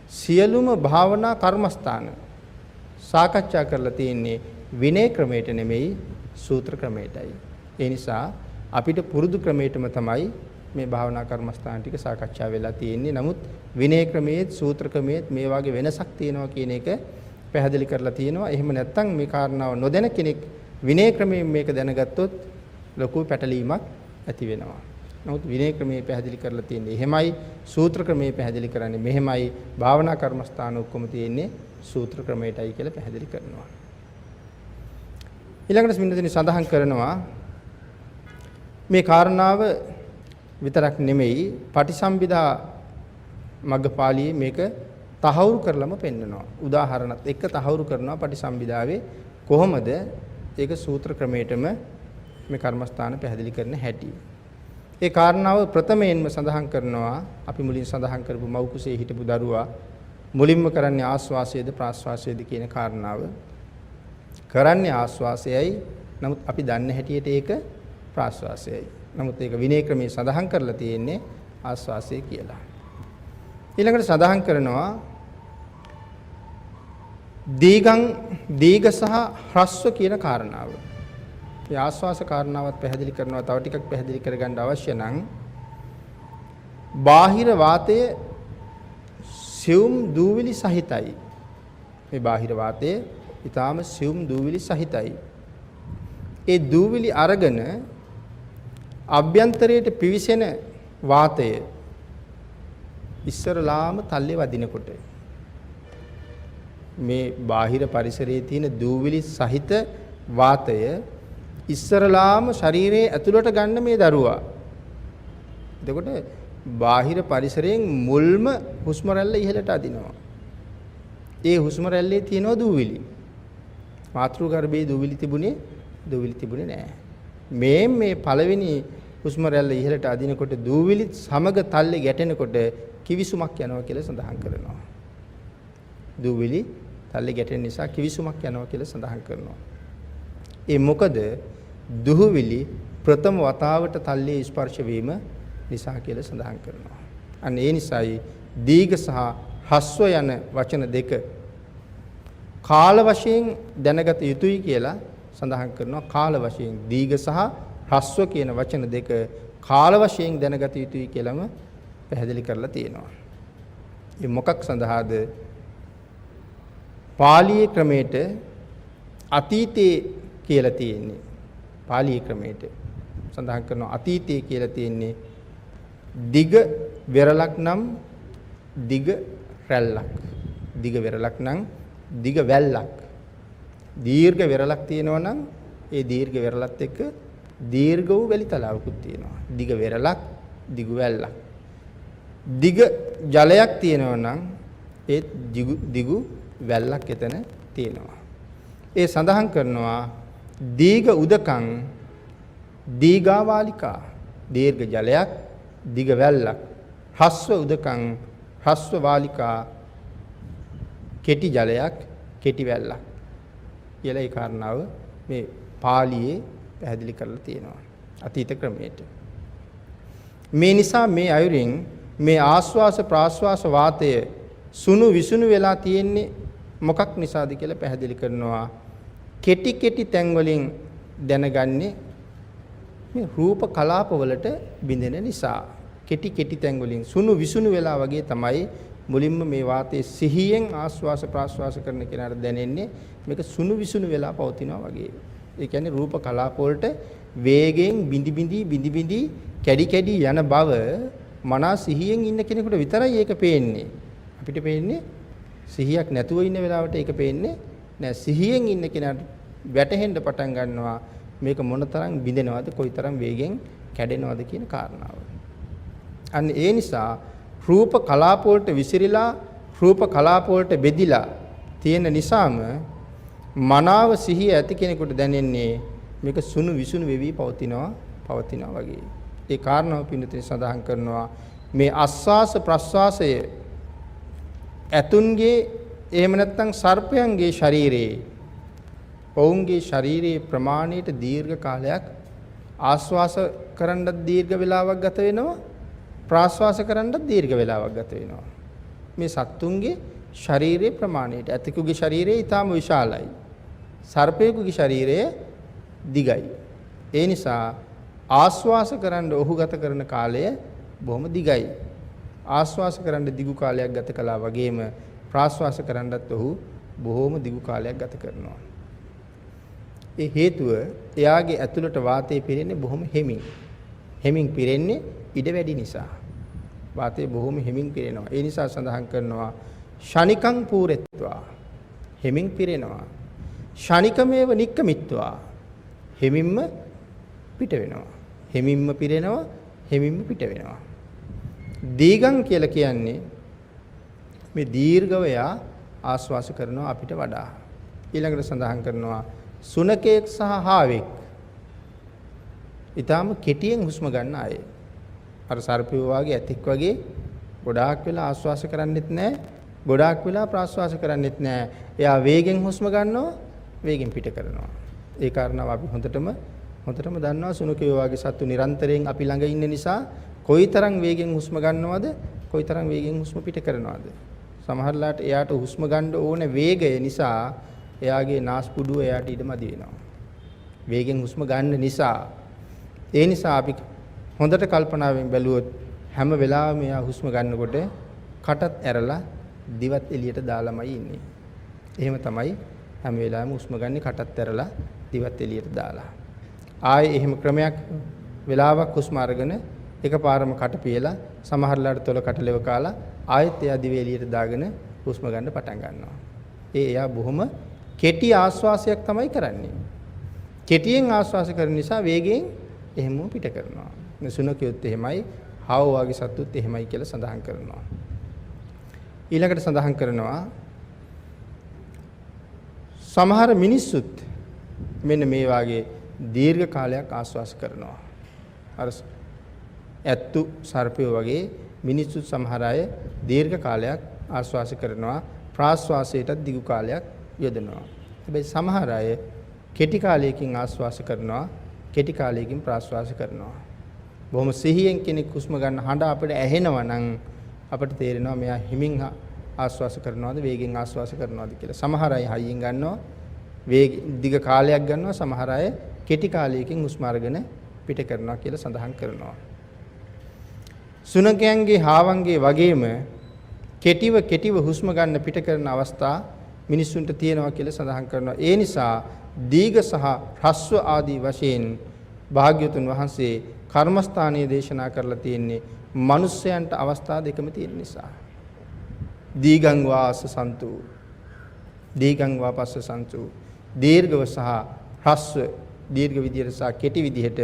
සියලුම භාවනා කර්මස්ථාන සාකච්ඡා කරලා තියෙන්නේ විනය ක්‍රමයට නෙමෙයි සූත්‍ර ක්‍රමයටයි. ඒ නිසා අපිට පුරුදු ක්‍රමයටම තමයි මේ භාවනා කර්මස්ථාන ටික සාකච්ඡා වෙලා තියෙන්නේ. නමුත් විනය ක්‍රමයේත් සූත්‍ර ක්‍රමයේත් මේ වගේ වෙනසක් තියෙනවා කියන එක පැහැදිලි කරලා තියෙනවා. එහෙම නැත්නම් මේ කාරණාව නොදැන කෙනෙක් විනය ක්‍රමයෙන් මේක දැනගත්තොත් ලොකු පැටලීමක් ඇති වෙනවා. නමුත් විනය ක්‍රමයේ පැහැදිලි කරලා තියෙන්නේ එහෙමයි, සූත්‍ර ක්‍රමයේ පැහැදිලි කරන්නේ මෙහෙමයි, භාවනා කර්මස්ථාන ඔක්කොම තියෙන්නේ සූත්‍ර ක්‍රමයටයි කියලා පැහැදිලි කරනවා. ඊළඟට මිනිත්තුනි සඳහන් කරනවා මේ කාරණාව විතරක් නෙමෙයි පටිසම්භිදා මග්ගපාළියේ මේක තහවුරු කරලම පෙන්නනවා. උදාහරණත් එක්ක තහවුරු කරනවා පටිසම්භිදාවේ කොහොමද ඒක සූත්‍ර ක්‍රමයටම මේ කර්මස්ථාන පැහැදිලි කරන හැටි. ඒ කාරණාව ප්‍රථමයෙන්ම සඳහන් කරනවා අපි මුලින් සඳහන් කරපු මව් කුසේ හිටපු දරුවා මුලින්ම කරන්නේ ආස්වාසයේද ප්‍රාස්වාසයේද කියන කාරණාව. කරන්නේ ආස්වාසයයි. නමුත් අපි දන්න හැටියට ඒක ප්‍රාස්වාසයයි. නමුත් ඒක විනය ක්‍රමයේ සඳහන් කරලා තියෙන්නේ ආස්වාසය කියලා. ඊළඟට සඳහන් කරනවා දීග සහ හ්‍රස්ව කියන කාරණාව. මේ ආස්වාස කාරණාවත් පැහැදිලි කරනවා. තව ටිකක් පැහැදිලි කරගන්න අවශ්‍ය නම් බාහිර වාතය සියුම් දූවිලි සහිතයි. මේ බාහිර වාතය ඊටාම සියුම් දූවිලි සහිතයි. ඒ දූවිලි අරගෙන අභ්‍යන්තරයට පිවිසෙන වාතය ඉස්සරලාම තල්ලේ වදිනකොට මේ බාහිර පරිසරයේ තියෙන දූවිලි සහිත වාතය ඉස්සරලාම ශරීරයේ ඇතුළට ගන්න මේ දරුවා. එතකොට බාහිර පරිසරයෙන් මුල්ම හුස්ම රැල්ල ඉහළට අදිනවා. ඒ හුස්ම රැල්ලේ තියෙන දූවිලි. මාතෘ ගර්භයේ දූවිලි තිබුණේ නැහැ. මේ පළවෙනි හුස්ම රැල්ල ඉහළට අදිනකොට දූවිලි සමග තල්ලේ ගැටෙනකොට කිවිසුමක් යනවා කියලා සඳහන් කරනවා. දූවිලි තල්ලේ ගැටෙන නිසා කිවිසුමක් යනවා කියලා සඳහන් කරනවා. ඒ මොකද දුහවිලි ප්‍රථම වතාවට තල්ලේ ස්පර්ශ වීම නිසා කියලා සඳහන් කරනවා. අන්න ඒ නිසායි දීඝ සහ හස්ව යන වචන දෙක කාල වශයෙන් දැනගත යුතුයි කියලා සඳහන් කරනවා. කාල වශයෙන් දීඝ සහ හස්ව කියන වචන දෙක කාල වශයෙන් දැනගත යුතුයි කියලාම පැහැදිලි කරලා තියෙනවා. මේ මොකක් සඳහාද? පාලී ක්‍රමයට අතීතේ කියලා තියෙන්නේ. පාලී ක්‍රමයට සඳහන් කරනවා අතීතේ කියලා තියෙන්නේ දිග වෙරළක් නම් දිග රැල්ලක්. දිග වෙරළක් නම් දිග වැල්ලක්. දීර්ඝ වෙරළක් තියෙනවා නම් ඒ දීර්ඝ වෙරළත් එක්ක දීර්ඝ වූ වැලි තලාවකුත් තියෙනවා. දිග වෙරළක්, දිග වැල්ලක්. දිග ජලයක් තියෙනවා නම් ඒ දිගු වැල්ලක් එතන තියෙනවා. ඒ සඳහන් කරනවා දීඝ උදකං දීඝාවාලිකා. දීර්ඝ ජලයක්, දිග වැල්ලක්. හස්ව උදකං හස්ව වාලිකා. කෙටි ජලයක්, කෙටි වැල්ලක් කියලා ඒ කාරණාව මේ පාළියේ පැහැදිලි කරලා තියෙනවා අතීත ක්‍රමයට. මේ නිසා මේ අයුරින් මේ ආස්වාස ප්‍රාස්වාස වාතය සුණු විසුණු වෙලා තියෙන්නේ මොකක් නිසාද කියලා පැහැදිලි කරනවා. කෙටි කෙටි තැන් වලින් දැනගන්නේ මේ රූප කලාප වලට බිඳෙන නිසා. කෙටි කෙටි තැන් වලින් සුණු විසුණු වෙලා වගේ තමයි මුලින්ම මේ වාතයේ සිහියෙන් ආස්වාස ප්‍රාස්වාස කරන කෙනාට දැනෙන්නේ මේක සුණු විසුණු වෙලා පවතිනවා වගේ. ඒ කියන්නේ රූප කලාප වලට වේගයෙන් බිඳි බිඳි කැඩි කැඩි යන බව මනස සිහියෙන් ඉන්න කෙනෙකුට විතරයි ඒක පේන්නේ. අපිට පේන්නේ සිහියක් නැතුව ඉන්න වෙලාවට ඒක පේන්නේ නෑ. සිහියෙන් ඉන්න කෙනාට වැටහෙන්න පටන් ගන්නවා මේක මොනතරම් බිඳෙනවද කොයිතරම් වේගෙන් කැඩෙනවද කියන කාරණාව. අන්න ඒ නිසා රූප කලාප වලට විසිරීලා රූප කලාප වලට බෙදිලා තියෙන නිසාම මනාව සිහිය ඇති කෙනෙකුට දැනෙන්නේ මේක සුණු විසුණු වෙවි පවතිනවා වගේ. ඒ කාරණාව පින්නතේ සඳහන් කරනවා මේ ආස්වාස ප්‍රස්වාසය ඇතුන්ගේ එහෙම නැත්නම් සර්පයන්ගේ ශරීරයේ ඔවුන්ගේ ශරීරයේ ප්‍රමාණයට දීර්ඝ කාලයක් ආස්වාස කරන්නත් දීර්ඝ වේලාවක් ගත වෙනවා ප්‍රාස්වාස කරන්නත් දීර්ඝ වේලාවක් ගත වෙනවා. මේ සත්තුන්ගේ ශරීරයේ ප්‍රමාණයට ඇතෙකුගේ ශරීරය ඊටාම විශාලයි. සර්පයෙකුගේ ශරීරය දිගයි. ඒ නිසා ආස්වාස කරන්න ඔහු ගත කරන කාලය බොහොම දිගයි. ආස්වාස කරන්න දිගු කාලයක් ගත කළා වගේම ප්‍රාස්වාස කරන්නත් ඔහු බොහොම දිගු කාලයක් ගත කරනවා. ඒ හේතුව එයාගේ ඇතුළට වාතය පිරෙන්නේ බොහොම හෙමින්. හෙමින් පිරෙන්නේ ඉඩ වැඩි නිසා. වාතය බොහොම හෙමින් පිරෙනවා. ඒ නිසා සඳහන් කරනවා ශනිකං පූරෙත්වා. හෙමින් පිරෙනවා. ශනිකමේව නික්කමිත්වා. හෙමින්ම පිට වෙනවා. හෙමින්ම පිරෙනවා. හෙමින්ම පිට වෙනවා. දීගං කියලා කියන්නේ මේ දීර්ඝව යා ආස්වාස කරනවා අපිට වඩා. ඊළඟට සඳහන් කරනවා සුනකෙක් සහ හාවෙක් ඊටාම කෙටියෙන් හුස්ම ගන්න අය. අර සර්පයෝ වගේ ඇතෙක් වගේ ගොඩාක් වෙලා ආස්වාස කරන්නෙත් නැහැ. ගොඩාක් වෙලා ප්‍රාස්වාස කරන්නෙත් නැහැ. එයා වේගෙන් හුස්ම ගන්නවා, වේගෙන් පිට කරනවා. ඒ කාරණාව අපි හොඳටම දන්නවා. සුනකයෝ වගේ සත්තු නිරන්තරයෙන් අපි ළඟ ඉන්න නිසා කොයිතරම් වේගෙන් හුස්ම ගන්නවද, කොයිතරම් වේගෙන් හුස්ම පිට කරනවද. සමහරලාට එයාට හුස්ම ගන්න ඕන වේගය නිසා එයාගේ නාස්පුඩුව එයාට ඉඩමදි වෙනවා. වේගෙන් හුස්ම ගන්න නිසා. ඒ නිසා අපි හොඳට කල්පනාවෙන් බැලුවොත් හැම වෙලාවෙම එයා හුස්ම ගන්නකොට කටත් ඇරලා දිවත් එළියට දාලාමයි ඉන්නේ. එහෙම තමයි හැම වෙලාවෙම හුස්ම ගන්න කටත් ඇරලා දිවත් එළියට දාලා. ආයේ එහෙම ක්‍රමයක් වෙලාවක් හුස්ම අරගෙන එකපාරම කට පියලා සමහරලාට තොල කටලෙව කාලා ආයෙත් එයා දිව එළියට දාගෙන හුස්ම ගන්න පටන් ගන්නවා. එයා බොහොම කෙටි ආශ්වාසයක් තමයි කරන්නේ. කෙටියෙන් ආශ්වාස කරන නිසා වේගයෙන් එහෙම පිට කරනවා. සුනකයොත් එහෙමයි, හාව වගේ සත්තුත් එහෙමයි කියලා සඳහන් කරනවා. ඊළඟට සඳහන් කරනවා සමහර මිනිස්සුත් මෙන්න මේ වාගේ දීර්ඝ කාලයක් ආශ්වාස කරනවා. අර ඇත්තු සර්පයෝ වගේ මිනිස්සුත් සමහර අය දීර්ඝ කාලයක් ආශ්වාස කරනවා. ප්‍රාශ්වාසයටත් දිගු කාලයක් යොදනවා. හැබැයි සමහර අය කෙටි කාලයකින් ආශ්වාස කරනවා, කෙටි කාලයකින් ප්‍රාශ්වාස කරනවා. බොහොම සිහියෙන් කෙනෙක් හුස්ම ගන්න හඬ අපිට ඇහෙනවා නම් අපිට තේරෙනවා මෙයා හිමින් ආශ්වාස කරනවද, වේගෙන් ආශ්වාස කරනවද කියලා. සමහර අය හයියෙන් ගන්නවා, දිග කාලයක් ගන්නවා. සමහර අය කෙටි කාලයකින් හුස්ම අරගෙන පිට කරනවා කියලා සඳහන් කරනවා. සුනකයන්ගේ හාවන්ගේ වගේම කෙටිව හුස්ම ගන්න පිට කරන අවස්ථා මිනිසුන්ට තියෙනවා කියලා සඳහන් කරනවා. ඒ නිසා දීඝ සහ හ්‍රස්ව ආදී වශයෙන් භාග්‍යවතුන් වහන්සේ කර්මස්ථානීය දේශනා කරලා තියෙන්නේ මිනිස්යන්ට අවස්ථා දෙකම තියෙන නිසා. දීඝං වාස සන්තු, දීඝං වාපස්ස සන්තු. දීර්ඝව සහ හ්‍රස්ව, දීර්ඝ විදියට සහ කෙටි විදියට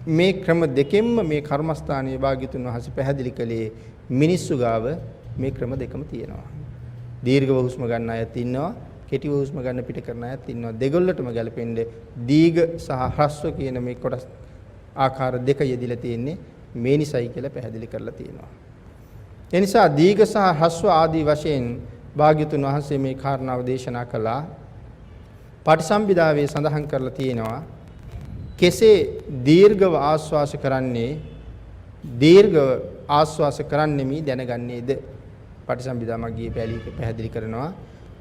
මේ ක්‍රම දෙකෙන්ම මේ කර්මස්ථානීය භාග්‍යවතුන් වහන්සේ පැහැදිලි කළේ මිනිස්සු ගාව මේ ක්‍රම දෙකම තියෙනවා. දීර්ඝව හුස්ම ගන්න අයත් ඉන්නවා, කෙටිව හුස්ම ගන්න පිට කරන අයත් ඉන්නවා. දෙගොල්ලටම ගැලපෙන්නේ දීඝ සහ හ්‍රස්ව කියන මේ කොටස් ආකාර දෙක යෙදිලා තියෙන්නේ මේ නිසයි කියලා පැහැදිලි කරලා තියෙනවා. ඒ නිසා දීඝ සහ හ්‍රස්ව ආදී වශයෙන් භාග්‍යවතුන් වහන්සේ මේ කාරණාව දේශනා කළා. පටිසම්භිදාවේ සඳහන් කරලා තියෙනවා කෙසේ දීර්ඝව ආශ්වාස කරන්නේ, දීර්ඝව ආශ්වාස කරන්නෙමි දැනගන්නේද? පටිසම්භිදා මග්ගයේ පැහැදිලි කරනවා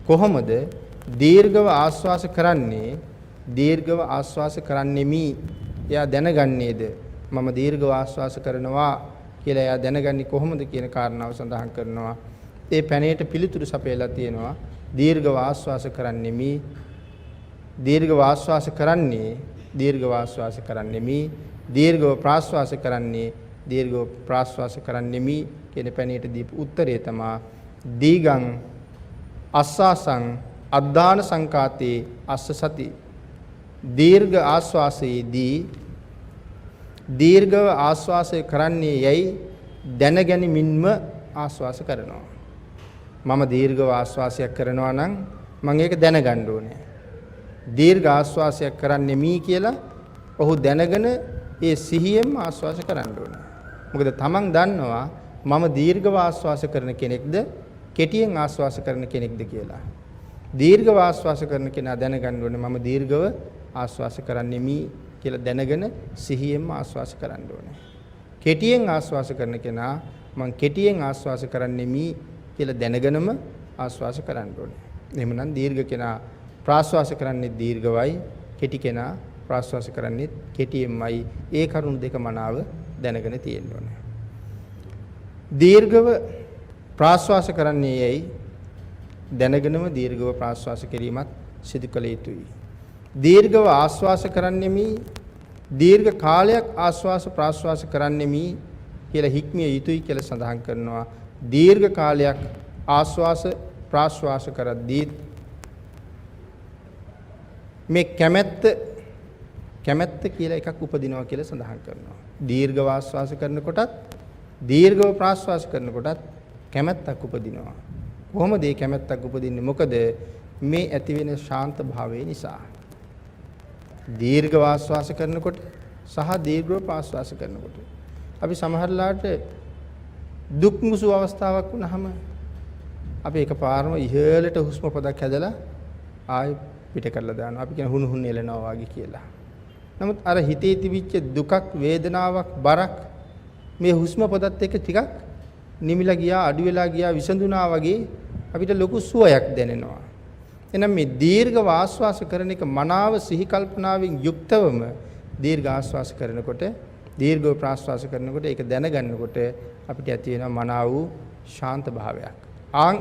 කොහොමද දීර්ඝව ආශ්වාස කරන්නේ, දීර්ඝව ආශ්වාස කරන්නෙමි එයා දැනගන්නේද? මම දීර්ඝව ආශ්වාස කරනවා කියලා එයා දැනගන්නේ කොහොමද කියන කාරණාව සඳහන් කරනවා. ඒ පැනේට පිළිතුරු සපයලා තියෙනවා දීර්ඝව ආශ්වාස කරන්නෙමි, දීර්ඝව ආශ්වාස කරන්නේ, දීර්ඝව ආශ්වාස කරන්නෙමි, දීර්ඝව ප්‍රාශ්වාස කරන්නේ, දීර්ඝව ප්‍රාශ්වාස කරන්නෙමි කියන පැනේට දීපු උත්තරය තමයි දීගං අස්සාසං අද්දාන සංකාතේ අස්ස සති දීර්ඝ ආශ්වාසයේදී දීර්ඝව ආශ්වාසය කරන්නේ යයි දැනගැනීමින්ම ආශ්වාස කරනවා. මම දීර්ඝව ආශ්වාසයක් කරනවා නම් මම ඒක දැනගන්න ඕනේ. දීර්ඝ ආශ්වාසයක් කරන්නේ මී කියලා ඔහු දැනගෙන ඒ සිහියෙන් ආශ්වාස කරන්න ඕනේ. මොකද තමන් දන්නවා මම දීර්ඝව ආශ්වාස කරන කෙනෙක්ද කෙටියෙන් ආශ්වාස කරන කෙනෙක්ද කියලා. දීර්ඝව ආශ්වාස කරන කෙනා දැනගන්න ඕනේ මම දීර්ඝව ආශ්වාස කරන්නේ මී කියලා දැනගෙන සිහියෙන්ම ආශ්වාස කරන්න ඕනේ. කෙටියෙන් ආශ්වාස කරන කෙනා මම කෙටියෙන් ආශ්වාස කරන්නේ මී කියලා දැනගෙනම ආශ්වාස කරන්න ඕනේ. එහෙමනම් දීර්ඝ කෙනා ප්‍රාශ්වාස කරන්නේ දීර්ඝවයි, කෙටි කෙනා ප්‍රාශ්වාස කරන්නේ කෙටියෙන්මයි. ඒ කරුණු දෙක මනාව දැනගෙන තියෙන්න ඕනේ. දීර්ඝව ප්‍රාශ්වාස කරන්නේ යයි දැනගෙනම දීර්ඝව ප්‍රාශ්වාස කිරීමත් සිදු කළ යුතුයි. දීර්ඝව ආශ්වාස කරන්නේ මී දීර්ඝ කාලයක් ආශ්වාස ප්‍රාශ්වාස කරන්නේ මී කියලා හික්මිය යුතුයි කියලා සඳහන් කරනවා. දීර්ඝ කාලයක් ආශ්වාස ප්‍රාශ්වාස කරද්දී මේ කැමැත්ත කියලා එකක් උපදිනවා කියලා සඳහන් කරනවා. දීර්ඝ ආශ්වාස කරනකොටත් දීර්ඝව ප්‍රාශ්වාස කරනකොටත් කැමැත්තක් උපදිනවා. කොහොමද මේ කැමැත්තක් උපදින්නේ? මොකද මේ ඇති වෙන ශාන්ත භාවය නිසා. දීර්ඝ ආශ්වාස කරනකොට සහ දීර්ඝව ප්‍රාශ්වාස කරනකොට අපි සමහරලාට දුක් මුසු අවස්ථාවක් වුණාම අපි එකපාරම ඉහළට හුස්ම පොදක් හැදලා ආයෙ පිට කරලා දානවා. අපි කියන හුණු එලනවා වගේ කියලා. නමුත් අර හිතේ තිබිච්ච දුකක්, වේදනාවක්, බරක් මේ හුස්ම පොදත් එක්ක ටිකක් නිමිලා ගියා, අඩු වෙලා ගියා, විසඳුණා වගේ අපිට ලොකු සුවයක් දැනෙනවා. එහෙනම් මේ දීර්ඝ ආශ්වාස කරන එක මනාව සිහි කල්පනාවෙන් යුක්තවම දීර්ඝ ආශ්වාස කරනකොට දීර්ඝව ප්‍රාශ්වාස කරනකොට ඒක දැනගන්නකොට අපිට ඇති වෙන මනාව වූ ශාන්ත භාවයක්.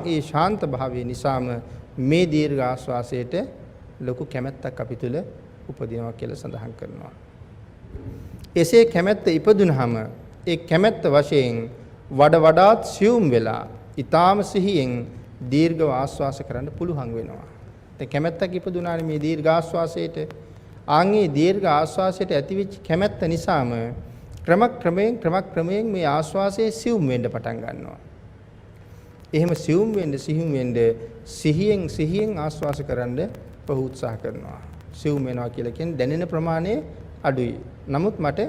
ඒ ශාන්ත භාවය නිසාම මේ දීර්ඝ ආශ්වාසයට ලොකු කැමැත්තක් අපි තුල උපදිනවා කියලා සඳහන් කරනවා. එසේ කැමැත්ත ඉපදුනහම ඒ කැමැත්ත වශයෙන් වඩාත් සියුම් වෙලා ඊටාම සිහියෙන් දීර්ඝව ආශ්වාස කරන්න පුළුවන් වෙනවා. දැන් කැමැත්තක් ඉපදුනානේ මේ දීර්ඝ ආශ්වාසයට. ආන්ගේ දීර්ඝ ආශ්වාසයට ඇතිවෙච්ච කැමැත්ත නිසාම ක්‍රමක්‍රමයෙන් මේ ආශ්වාසයේ සියුම් වෙන්න පටන් ගන්නවා. එහෙම සියුම් වෙන්න සිහියෙන් ආශ්වාස කරන්න බහු උත්සාහ කරනවා. සියුම් වෙනවා කියලා කියන්නේ දැනෙන ප්‍රමාණය අඩුයි. නමුත් මට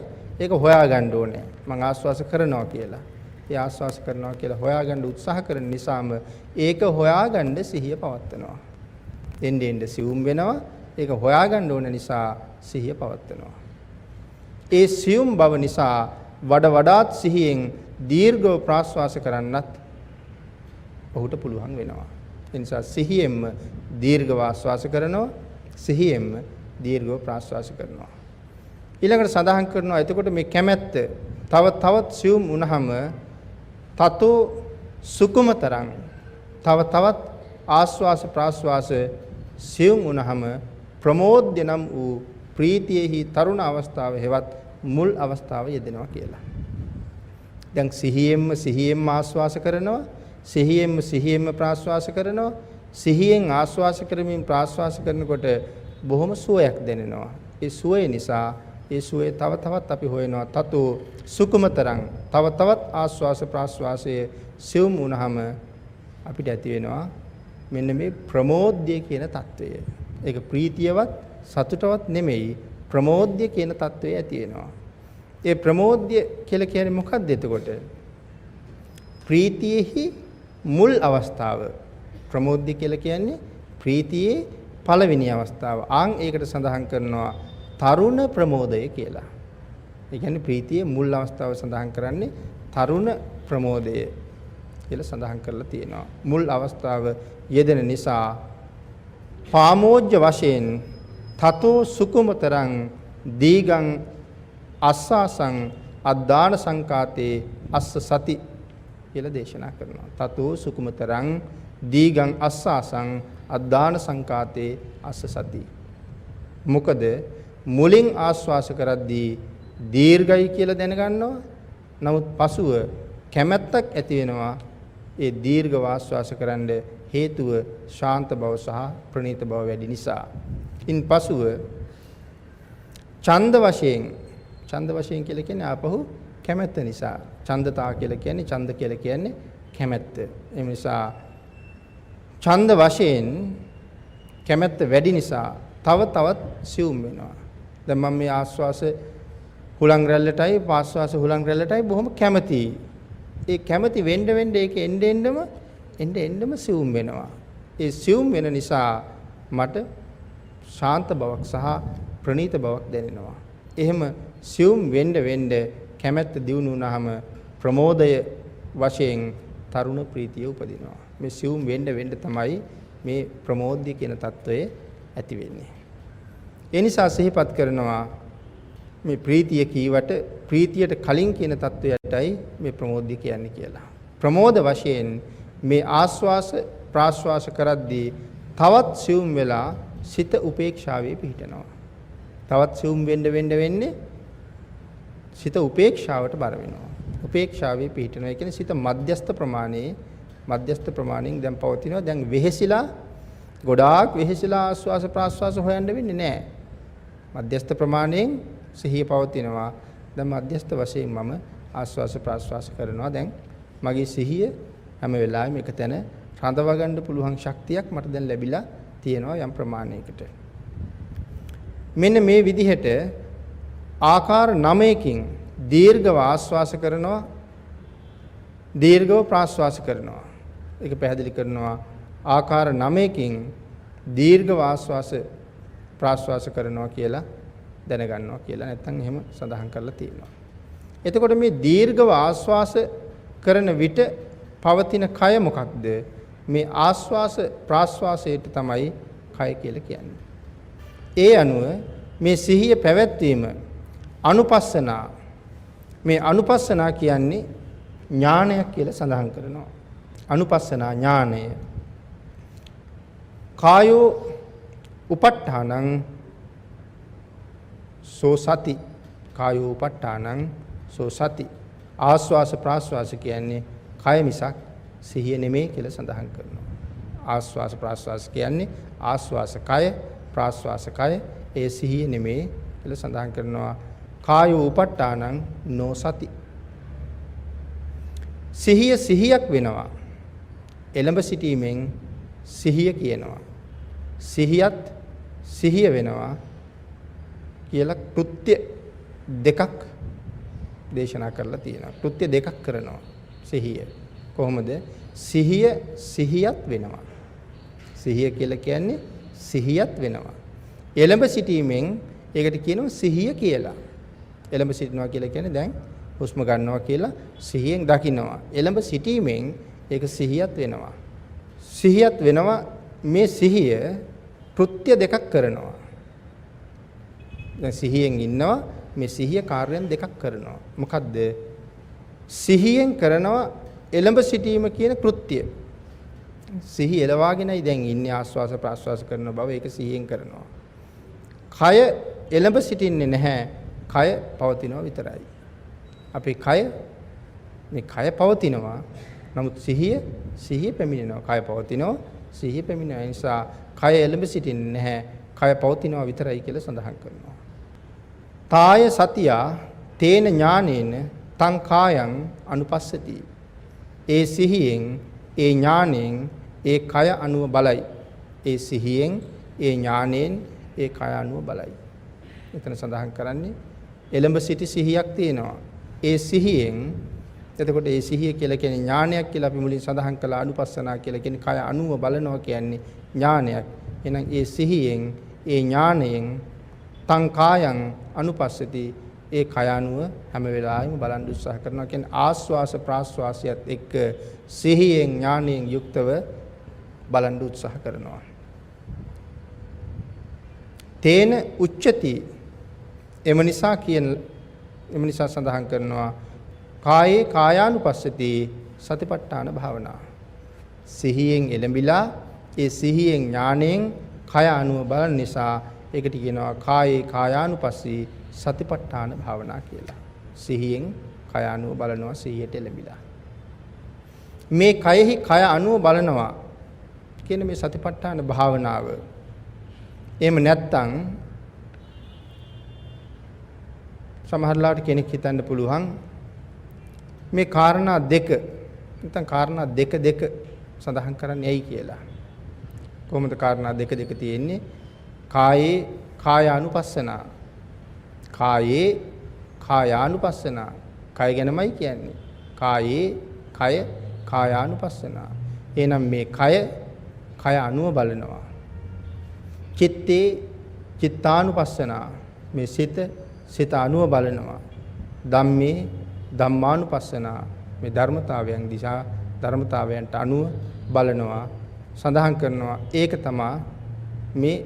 ඒක හොයාගන්න ඕනේ. මම ආශ්වාස කරනවා කියලා. ඒ ආශ්වාස කරනවා කියලා හොයාගන්න උත්සාහ කරන නිසාම ඒක හොයාගන්න සිහිය පවත්නවා. එන්න සියුම් වෙනවා. ඒක හොයාගන්න ඕන නිසා සිහිය පවත්නවා. ඒ සියුම් බව නිසා වඩාත් සිහියෙන් දීර්ඝව ප්‍රාශ්වාස කරන්නත් ඔහුට පුළුවන් වෙනවා. ඒ නිසා සිහියෙන්ම දීර්ඝව ආශ්වාස කරනවා, සිහියෙන්ම දීර්ඝව ප්‍රාශ්වාස කරනවා. ඊළඟට සඳහන් කරනවා එතකොට මේ කැමැත්ත තවත් සියුම් වුණාම තතෝ සුකුමතරං තවත් ආශ්වාස ප්‍රාශ්වාස සියුම් වුණාම ප්‍රමෝද්‍ය නම් වූ ප්‍රීතියෙහි තරුණ අවස්ථාව හෙවත් මුල් අවස්ථාව යෙදෙනවා කියලා. දැන් සිහියෙන්ම ආශ්වාස කරනවා, සිහියෙන්ම ප්‍රාශ්වාස කරනවා, සිහියෙන් ආශ්වාස කරමින් ප්‍රාශ්වාස කරනකොට බොහොම සුවයක් දැනෙනවා. ඒ සුවය නිසා ඒ සුවේ තවත් අපි හොයනවා තතු සුකුමතරං තවත් ආශ්වාස ප්‍රාශ්වාසයේ සියුම් වුණාම අපිට ඇති වෙනවා මෙන්න මේ ප්‍රමෝද්‍ය කියන తত্ত্বය. ඒක ප්‍රීතියවත් සතුටවත් නෙමෙයි, ප්‍රමෝද්‍ය කියන తত্ত্বය ඇති වෙනවා. ඒ ප්‍රමෝද්‍ය කියලා කියන්නේ මොකක්ද එතකොට? ප්‍රීතියෙහි මුල් අවස්ථාව. ප්‍රමෝද්‍ය කියලා කියන්නේ ප්‍රීතියේ පළවෙනි අවස්ථාව. ඒකට සඳහන් කරනවා තරුණ ප්‍රමෝදය කියලා. ඒ කියන්නේ ප්‍රීතියේ මුල් අවස්ථාව සඳහන් කරන්නේ තරුණ ප්‍රමෝදය කියලා සඳහන් කරලා තියෙනවා. මුල් අවස්ථාව යෙදෙන නිසා පාමෝජ්ජ වශයෙන් තතෝ සුකුමතරං දීගං අස්සාසං අද්දාන සංකාතේ අස්ස සති කියලා දේශනා කරනවා. තතෝ සුකුමතරං දීගං අස්සාසං අද්දාන සංකාතේ අස්ස සති. මොකද මුලින් ආශ්වාස කරද්දී දීර්ඝයි කියලා දැනගන්නවා. නමුත් පසුව කැමැත්තක් ඇති වෙනවා ඒ දීර්ඝ ආශ්වාස කරන්න හේතුව ශාන්ත බව සහ ප්‍රණීත බව වැඩි නිසා. ඉන් පසුව ඡන්ද වශයෙන් කියලා කියන්නේ ආපහු කැමැත්ත නිසා. ඡන්දතා කියලා කියන්නේ ඡන්ද කියලා කියන්නේ කැමැත්ත. ඒ නිසා ඡන්ද වශයෙන් කැමැත්ත වැඩි නිසා තවත් සියුම් වෙනවා. දැන් මම මේ ආස්වාස හුලං රැල්ලටයි පාස්වාස හුලං රැල්ලටයි බොහොම කැමතියි. ඒ කැමති වෙන්න ඒක එන්න සියුම් වෙනවා. ඒ සියුම් වෙන නිසා මට ශාන්ත බවක් සහ ප්‍රණීත බවක් දැනෙනවා. එහෙම සියුම් වෙන්න කැමැත්ත දියුණු වුණාම ප්‍රමෝදය වශයෙන් තරුණ ප්‍රීතිය උපදිනවා. මේ සියුම් වෙන්න තමයි මේ ප්‍රමෝද්‍ය කියන తত্ত্বය ඇති වෙන්නේ. ඒ නිසා සිහිපත් කරනවා මේ ප්‍රීතිය කීවට ප්‍රීතියට කලින් කියන తত্ত্বයටයි මේ ප්‍රමෝද්‍ය කියන්නේ කියලා. ප්‍රමෝද වශයෙන් මේ ආස්වාස ප්‍රාස්වාස කරද්දී තවත් සියුම් වෙලා සිත උපේක්ෂාවේ පිහිටනවා. තවත් සියුම් වෙන්නේ සිත උපේක්ෂාවට බර වෙනවා. උපේක්ෂාවේ පිහිටනවා. ඒ කියන්නේ සිත මධ්‍යස්ථ ප්‍රමාණයෙන් දැන් පවතිනවා. දැන් ගොඩාක් වෙහෙසිලා ආස්වාස ප්‍රාස්වාස හොයන්න වෙන්නේ නැහැ. මධ්‍යස්ථ ප්‍රමාණයෙන් සිහිය පවතිනවා. දැන් මධ්‍යස්ථ වශයෙන් මම ආස්වාස ප්‍රාස්වාස කරනවා. දැන් මගේ සිහිය හැම වෙලාවෙම එක තැන රඳව ගන්න පුළුවන් ශක්තියක් මට දැන් ලැබිලා තියෙනවා යම් ප්‍රමාණයකට. මෙන්න මේ විදිහට ආකාර 9කින් දීර්ඝව ආස්වාස කරනවා, දීර්ඝව ප්‍රාස්වාස කරනවා. ඒක පැහැදිලි කරනවා ආකාර 9කින් දීර්ඝව ආස්වාස ප්‍රාස්වාස කරනවා කියලා දැනගන්නවා කියලා. නැත්නම් එහෙම සඳහන් කරලා තියෙනවා. එතකොට මේ දීර්ඝව ආස්වාස කරන විට පවතින කය මොකක්ද? මේ ආස්වාස ප්‍රාස්වාසයට තමයි කය කියලා කියන්නේ. ඒ අනුව මේ සිහිය පැවැත්වීම අනුපස්සනා, මේ අනුපස්සනා කියන්නේ ඥානයක් කියලා සඳහන් කරනවා. අනුපස්සනා ඥානය. කායෝ උපට්ඨානං සෝ සති. කායෝ උපට්ඨානං සෝ සති. ආස්වාස ප්‍රාස්වාස කියන්නේ කය මිසක් සිහිය නෙමෙයි කියලා සඳහන් කරනවා. ආස්වාස ප්‍රාස්වාස කියන්නේ ආස්වාස කය, ප්‍රාස්වාස කය, ඒ සිහිය නෙමෙයි කියලා සඳහන් කරනවා. කායෝ උපට්ඨානං නෝ සති. සිහියක් වෙනවා. එළඹ සිටීමෙන් සිහිය කියනවා. සිහිය වෙනවා කියලා කෘත්‍ය දෙකක් දේශනා කරලා තියෙනවා. කෘත්‍ය දෙකක් කරනවා සිහිය. කොහොමද? සිහියත් වෙනවා. සිහිය කියලා කියන්නේ සිහියත් වෙනවා. එළඹ සිටීමෙන් ඒකට කියනවා සිහිය කියලා. එළඹ සිටිනවා කියලා කියන්නේ දැන් හුස්ම ගන්නවා කියලා සිහියෙන් දකින්නවා. එළඹ සිටීමෙන් ඒක සිහියත් වෙනවා. සිහියත් වෙනවා. මේ සිහිය කෘත්‍ය දෙකක් කරනවා. දැන් සිහියෙන් ඉන්නවා. මේ සිහිය කාර්යයන් දෙකක් කරනවා. මොකද්ද? සිහියෙන් කරනවා එළඹ සිටීම කියන කෘත්‍ය. සිහිය එළවාගෙනයි දැන් ඉන්නේ ආස්වාස ප්‍රාස්වාස කරන බව ඒක සිහියෙන් කරනවා. කය එළඹ සිටින්නේ නැහැ. කය පවතිනවා විතරයි. අපේ මේ කය පවතිනවා. නමුත් සිහිය පැමිණෙනවා. කය පවතිනවා. සිහිය පැමිණෙන නිසා කය එළඹ සිටින්නේ නැහැ. කය පවතිනවා විතරයි කියලා සඳහන් කරනවා. තාය සතියා තේන ඥානේන තං කායං අනුපස්සති. ඒ සිහියෙන් ඒ ඥාණයෙන් ඒ කය අනුව බලයි. ඒ සිහියෙන් ඒ ඥාණයෙන් ඒ කය අනුව බලයි. එතන සඳහන් කරන්නේ එළඹ සිටි සිහියක් තියෙනවා. ඒ සිහියෙන් එතකොට ඒ සිහිය කියලා කියන්නේ ඥානයක් කියලා අපි මුලින් සඳහන් කළා. අනුපස්සනා කියලා කියන්නේ කය අනුව බලනවා කියන්නේ ඥානයක්. එහෙනම් ඒ සිහියෙන් ඒ ඥාණයෙන් තං කායං අනුපස්සති. ඒ කය අනුව හැම වෙලාවෙම බලන් උත්සාහ කරනවා කියන්නේ ආස්වාස ප්‍රාස්වාසයත් එක්ක සිහියෙන් ඥානයෙන් යුක්තව බලන් උත්සාහ කරනවා. තේන උච්චති. එම නිසා සඳහන් කරනවා කායේ කායානුපස්සති සතිපට්ඨාන භාවනා. සිහියෙන් එළඹිලා ඒ සිහියෙන් ඥාණයෙන් කය අනුව බලන නිසා ඒකට කියනවා කායේ කායානුපස්සී සතිපට්ඨාන භාවනා කියලා. සිහියෙන් කය අනුව බලනවා සිහියට එළඹිලා. මේ කයෙහි කය අනුව බලනවා කියන මේ සතිපට්ඨාන භාවනාව. එහෙම නැත්නම් සමහරලාට කෙනෙක් හිතන්න පුළුවන් මේ කාරණා දෙක නැත්නම් කාරණා දෙක සඳහන් කරන්නේ ඇයි කියලා. කොහොමද කාරණා දෙක තියෙන්නේ? කායේ කායානුපස්සනා. කායේ කායානුපස්සනා. කය ගැනමයි කියන්නේ. කායේ කය කායානුපස්සනා. එහෙනම් මේ කය අනුව බලනවා. චිත්තේ චිත්තානුපස්සනා. මේ සිත අනුව බලනවා. ධම්මේ ධම්මානුපස්සනා. මේ ධර්මතාවයන් දිහා ධර්මතාවයන්ට අනුව බලනවා. සඳහන් කරනවා ඒක තමයි මේ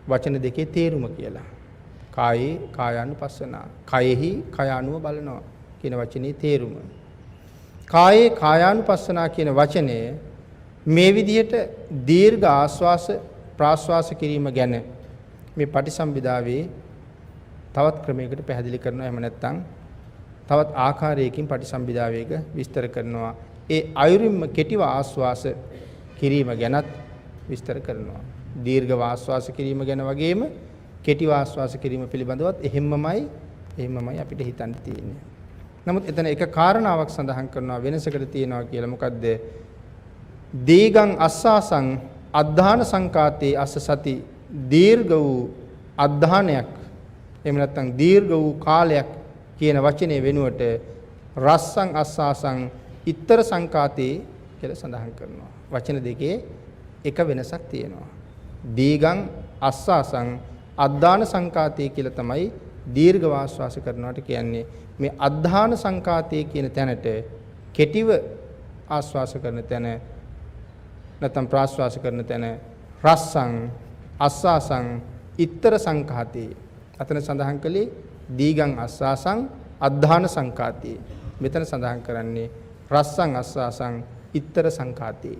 වචන දෙකේ තේරුම කියලා. කායේ කායානුපස්සනා. කයෙහි කය අනුව බලනවා කියන වචනේ තේරුම. කායේ කායානුපස්සනා කියන වචනය මේ විදිහට දීර්ඝ ආශ්වාස ප්‍රාශ්වාස කිරීම ගැන මේ පටිසම්භිදාවේ තවත් ක්‍රමයකට පැහැදිලි කරනවා. එහෙම නැත්නම් තවත් ආකාරයකින් පටිසම්භිදාවේක විස්තර කරනවා. ඒ අයුරින්ම කෙටිව ආශ්වාස කිරීම ගැනත් විස්තර කරනවා. දීර්ඝ ආශ්වාස කිරීම ගැන වගේම කෙටි ආශ්වාස කිරීම පිළිබඳවත් එහෙමමයි අපිට හිතන්න තියෙන්නේ. නමුත් එතන එක කාරණාවක් සඳහන් කරනවා වෙනසකට තියෙනවා කියලා. මොකද්ද? දීගං අස්සාසං අද්ධාන සංකාතේ අස්ස සති. දීර්ඝ වූ අද්ධානයක් එහෙම නැත්නම් දීර්ඝ වූ කාලයක් කියන වචනේ වෙනුවට රස්සං අස්සාසං ඉත්තර සංකාතේ කියලා සඳහන් කරනවා. වචන දෙකේ එක වෙනසක් තියෙනවා. දීගං අස්සාසං අද්ධාන සංකාතේ කියලා තමයි දීර්ඝ ආශ්වාස කරනවාට කියන්නේ. මේ අද්ධාන සංකාතේ කියන තැනට කෙටිව ආශ්වාස කරන තැන නැත්නම් ප්‍රාශ්වාස කරන තැන රස්සං අස්සාසං ඉත්තර සංකාතේ. අතන සඳහන් කළේ දීගං අස්සාසං අද්ධාන සංකාතේ. මෙතන සඳහන් කරන්නේ රස්සං අස්සාසං ඉත්තර සංකාතේ.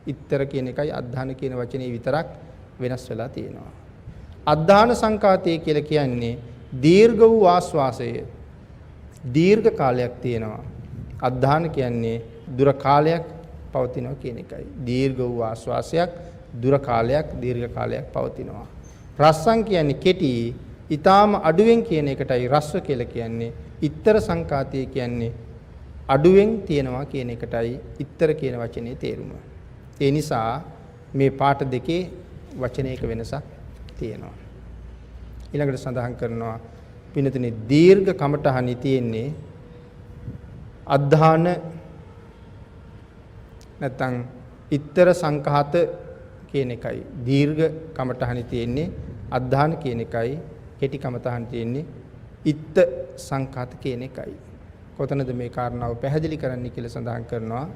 ඉත්තර කියන එකයි අද්ධාන කියන වචනේ විතරක් වෙනස් වෙලා තියෙනවා. අද්ධාන සංකාතේ කියලා කියන්නේ දීර්ඝ වූ ආශ්වාසය. දීර්ඝ කාලයක් තියෙනවා. අද්ධාන කියන්නේ දුර කාලයක් පවතිනවා කියන එකයි. දීර්ඝ වූ ආශ්වාසයක් දුර කාලයක් දීර්ඝ කාලයක් පවතිනවා. රස්සං කියන්නේ කෙටි, ඊටාම අඩුවෙන් කියන එකටයි රස්ව කියලා කියන්නේ. ඉත්තර සංකාතය කියන්නේ අඩුවෙන් තියෙනවා කියන එකටයි ඉත්තර කියන වචනේ තේරුම. ඒ නිසා මේ පාඨ දෙකේ වචනයක වෙනසක් තියෙනවා. ඊළඟට සඳහන් කරනවා පින්නතුනි දීර්ඝ කමඨහනි තියෙන්නේ අද්ධාන නැත්නම් ඉත්තර සංඝාත කියන එකයි. දීර්ඝ කමඨහනි තියෙන්නේ අද්ධාන කියන එකයි. කෙටි කමඨහනි තියෙන්නේ ඉත්ත සංඝාත කියන එකයි. කොතනද මේ කාරණාව පැහැදිලි කරන්න කියලා සඳහන් කරනවා.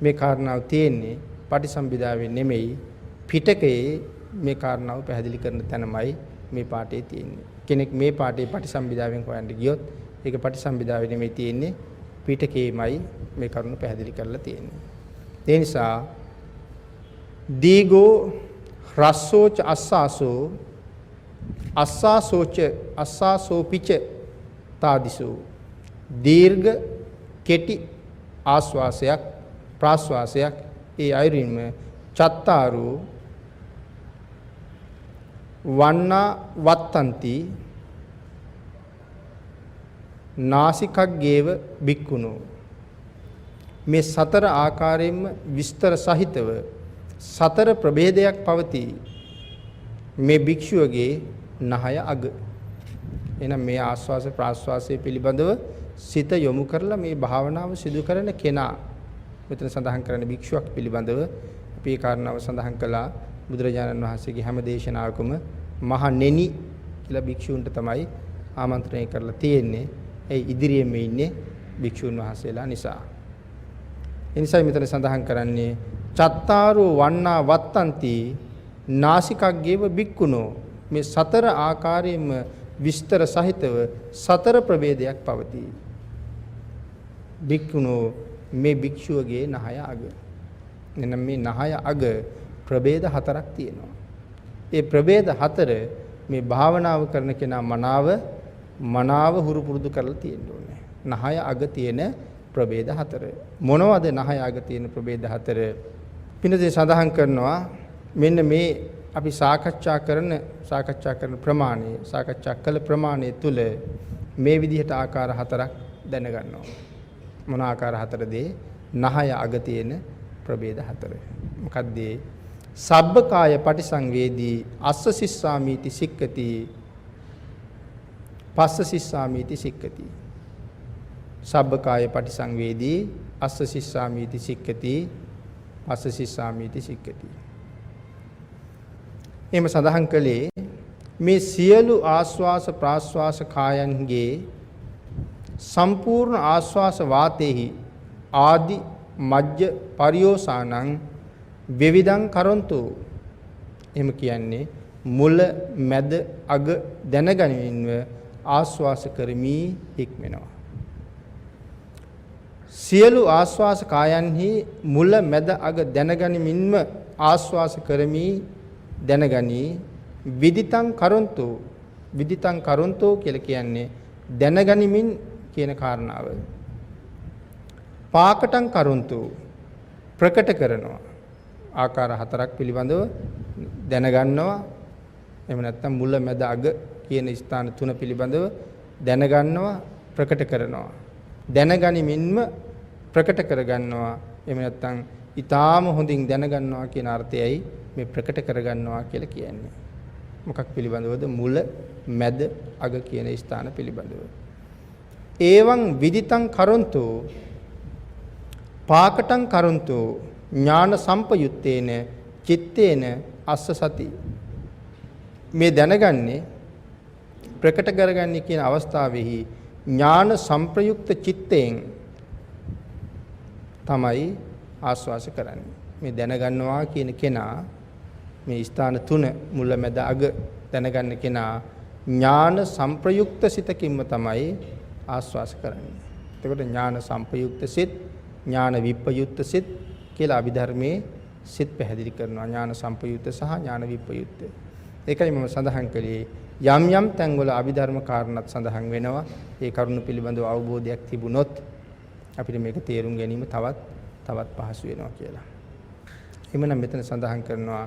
මේ කාරණාව තියෙන්නේ පටිසම්භිදාවේ නෙමෙයි පිටකයේ මේ කාරණාව පැහැදිලි කරන තැනමයි මේ පාඩේ තියෙන්නේ. කෙනෙක් මේ පාඩේ පටිසම්භිදාවෙන් හොයන්න ගියොත් ඒක පටිසම්භිදාවේ නෙමෙයි තියෙන්නේ පිටකයේමයි මේ කරුණ පැහැදිලි කරලා තියෙන්නේ. ඒ නිසා දීගෝ රස්සෝච අස්සාසෝ අස්සාසෝච අස්සාසෝ පිච තාදිසෝ. දීර්ඝ කෙටි ආශ්වාසයක් ප්‍රාශ්වාසයක් ඒ අයුරින්ම චත්තාරු වන්නා වත්තන්ති නාසිකග්ගේව බික්කුණෝ. මේ සතර ආකාරයෙන්ම විස්තර සහිතව සතර ප්‍රභේදයක් පවතී මේ භික්ෂුවගේ නහය අග. එහෙනම් මේ ආස්වාස ප්‍රාස්වාසයේ පිළිබඳව සිත යොමු කරලා මේ භාවනාව සිදු කරන කෙනා මෙතන සඳහන් කරන භික්ෂුවක් පිළිබඳව අපි ඒ කාරණාව සඳහන් කළා. බුදුරජාණන් වහන්සේගේ හැම දේශනාවකම මහණෙනි කියලා භික්ෂූන්ට තමයි ආමන්ත්‍රණය කරලා තියෙන්නේ. ඒ ඉදිරියෙම ඉන්නේ භික්ෂූන් වහන්සේලා නිසා. ඒ නිසා මෙතන සඳහන් කරන්නේ චත්තාරෝ වන්නා වත්තන්ති නාසිකග්ගේව බික්කුණෝ. මේ සතර ආකාරයෙන්ම විස්තර සහිතව සතර ප්‍රභේදයක් පවතී. බික්කුණෝ මේ භික්ෂුවගේ නහය අග. එනම් මේ නහය අග ප්‍රභේද හතරක් තියෙනවා. ඒ ප්‍රභේද හතර මේ භාවනාව කරන කෙනා මනාව හුරු පුරුදු කරලා තියෙන්න ඕනේ. නහය අග තියෙන ප්‍රභේද හතර. මොනවද නහය අග තියෙන ප්‍රභේද හතර? පින්නදී සඳහන් කරනවා මෙන්න මේ අපි සාකච්ඡා කරන ප්‍රමාණය සාකච්ඡා කළ ප්‍රමාණය තුල මේ විදිහට ආකාර හතරක් දැනගන්නවා. මොන ආකාර හතරද? නහය අග තියෙන ප්‍රභේද හතර. මොකද්ද? සබ්බකාය පටිසංවේදී අස්ස සිස්සාමීති සික්කති පස්ස සිස්සාමීති සික්කති. සබ්බකාය පටිසංවේදී අස්ස සිස්සාමීති සික්කති පස්ස සිස්සාමීති සික්කති. එහෙම සඳහන් කළේ මේ සියලු ආස්වාස ප්‍රාස්වාස කායන්ගේ සම්පූර්ණ ආස්වාස වාතේහි ආදි මජ්ජ පරියෝසානං විවිධං කරොන්තු. එහෙම කියන්නේ මුල මැද අග දැනගැනීමව ආස්වාස කරමි හික්මෙනවා. සියලු ආස්වාස කායන්හි මුල මැද අග දැනගැනීමින්ම ආස්වාස කරමි දැනගනි. විදිතං කරොන්තු කියලා කියන්නේ දැනගනිමින් කියන කාරණාව. පාකටං කරොන්තු ප්‍රකට කරනවා. ආකාර හතරක් පිළිබඳව දැනගන්නවා. එහෙම නැත්නම් මුල මැද අග කියන ස්ථාන තුන පිළිබඳව දැනගන්නවා ප්‍රකට කරනවා. දැනගනිමින්ම ප්‍රකට කරගන්නවා. එහෙම නැත්නම් ඊටාම හොඳින් දැනගන්නවා කියන අර්ථයයි මේ ප්‍රකට කරගන්නවා කියලා කියන්නේ. මොකක් පිළිබඳවද? මුල මැද අග කියන ස්ථාන පිළිබඳව. ඒවං විදිතං කරොන්තු පාකටං කරොන්තු ඥාන සම්පයුත්තේන චිත්තේන අස්ස සති. මේ දැනගන්නේ ප්‍රකට කරගන්නේ කියන අවස්ථාවේහි ඥාන සංප්‍රයුක්ත චිත්තයෙන් තමයි ආස්වාස කරන්නේ. මේ දැනගන්නවා කියන කෙනා මේ ස්ථාන තුන මුල මැද අග දැනගන්න කෙනා ඥාන සංප්‍රයුක්ත සිතකින්ම තමයි ආස්වාස කරන්නේ. එතකොට ඥාන සංප්‍රයුක්ත සිත, ඥාන විප්‍රයුක්ත සිත කියලා අභිධර්මයේ සිත පැහැදිලි කරනවා. ඥාන සංප්‍රයුක්ත සහ ඥාන විප්‍රයුක්ත. ඒකයි මම සඳහන් කළේ යම් යම් තැන්වල අභිධර්ම කාරණාත් සඳහන් වෙනවා. ඒ කරුණු පිළිබඳව අවබෝධයක් තිබුණොත් අපිට මේක තේරුම් ගැනීම තවත් පහසු වෙනවා කියලා. එhmenan මෙතන සඳහන් කරනවා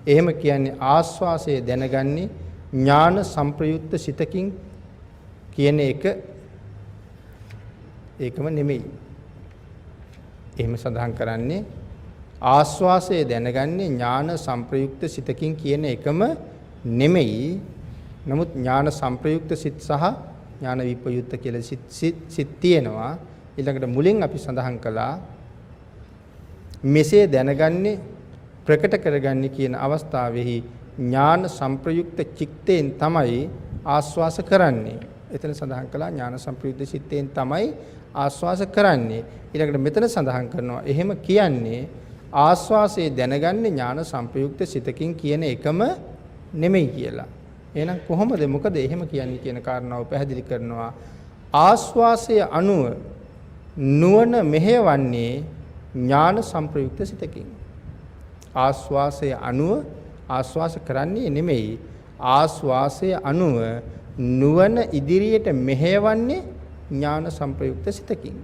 එහෙම කියන්නේ ආස්වාසය දැනගන්නේ ඥාන සංප්‍රයුක්ත සිතකින් කියන එක ඒකම නෙමෙයි. එහෙම සඳහන් කරන්නේ ආස්වාසය දැනගන්නේ ඥාන සංප්‍රයුක්ත සිතකින් කියන එකම නෙමෙයි. නමුත් ඥාන සංප්‍රයුක්ත සිත සහ ඥාන විප්‍රයුක්ත කියලා සිත් තියෙනවා. ඊළඟට මුලින් අපි සඳහන් කළා මෙසේ දැනගන්නේ ප්‍රකට කරගන්නේ කියන අවස්ථාවේහි ඥාන සංප්‍රයුක්ත චිත්තයෙන් තමයි ආස්වාස කරන්නේ. එතන සඳහන් කළා ඥාන සංප්‍රයුක්ත චිත්තයෙන් තමයි ආස්වාස කරන්නේ. ඊළඟට මෙතන සඳහන් කරනවා එහෙම කියන්නේ ආස්වාසයේ දැනගන්නේ ඥාන සංප්‍රයුක්ත සිතකින් කියන එකම නෙමෙයි කියලා. එහෙනම් කොහොමද මොකද එහෙම කියන්නේ කියන කාරණාව පැහැදිලි කරනවා. ආස්වාසයේ අනුව නුවණ මෙහෙවන්නේ ඥාන සංප්‍රයුක්ත සිතකින්. ආස්වාසය අනුව ආස්වාස කරන්නේ නෙමෙයි. ආස්වාසය අනුව නුවණ ඉදිරියට මෙහෙවන්නේ ඥාන සංප්‍රයුක්ත සිතකින්.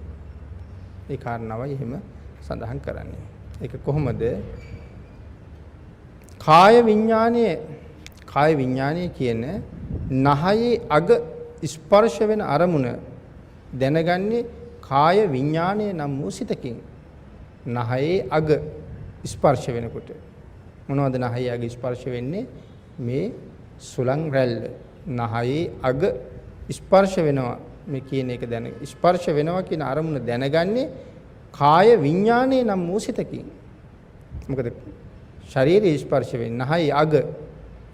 ඒ කාරණාවයි එහෙම සඳහන් කරන්නේ. ඒක කොහොමද? කාය විඥානයේ කියන නහයේ අග ස්පර්ශ වෙන අරමුණ දැනගන්නේ කාය විඥානයේ නම් වූ සිතකින්. නහයේ අග ස්පර්ශ වෙනකොට මොනවද නහයේ අග ස්පර්ශ වෙන්නේ? මේ සුලං රැල්ල නහයේ අග ස්පර්ශ වෙනවා මේ කියන එක දැන ස්පර්ශ වෙනවා කියන අරමුණ දැනගන්නේ කාය විඥානයේ නම් වූ සිතකින්. මොකද ශරීරයේ ස්පර්ශ වෙන්නේ නහයේ අග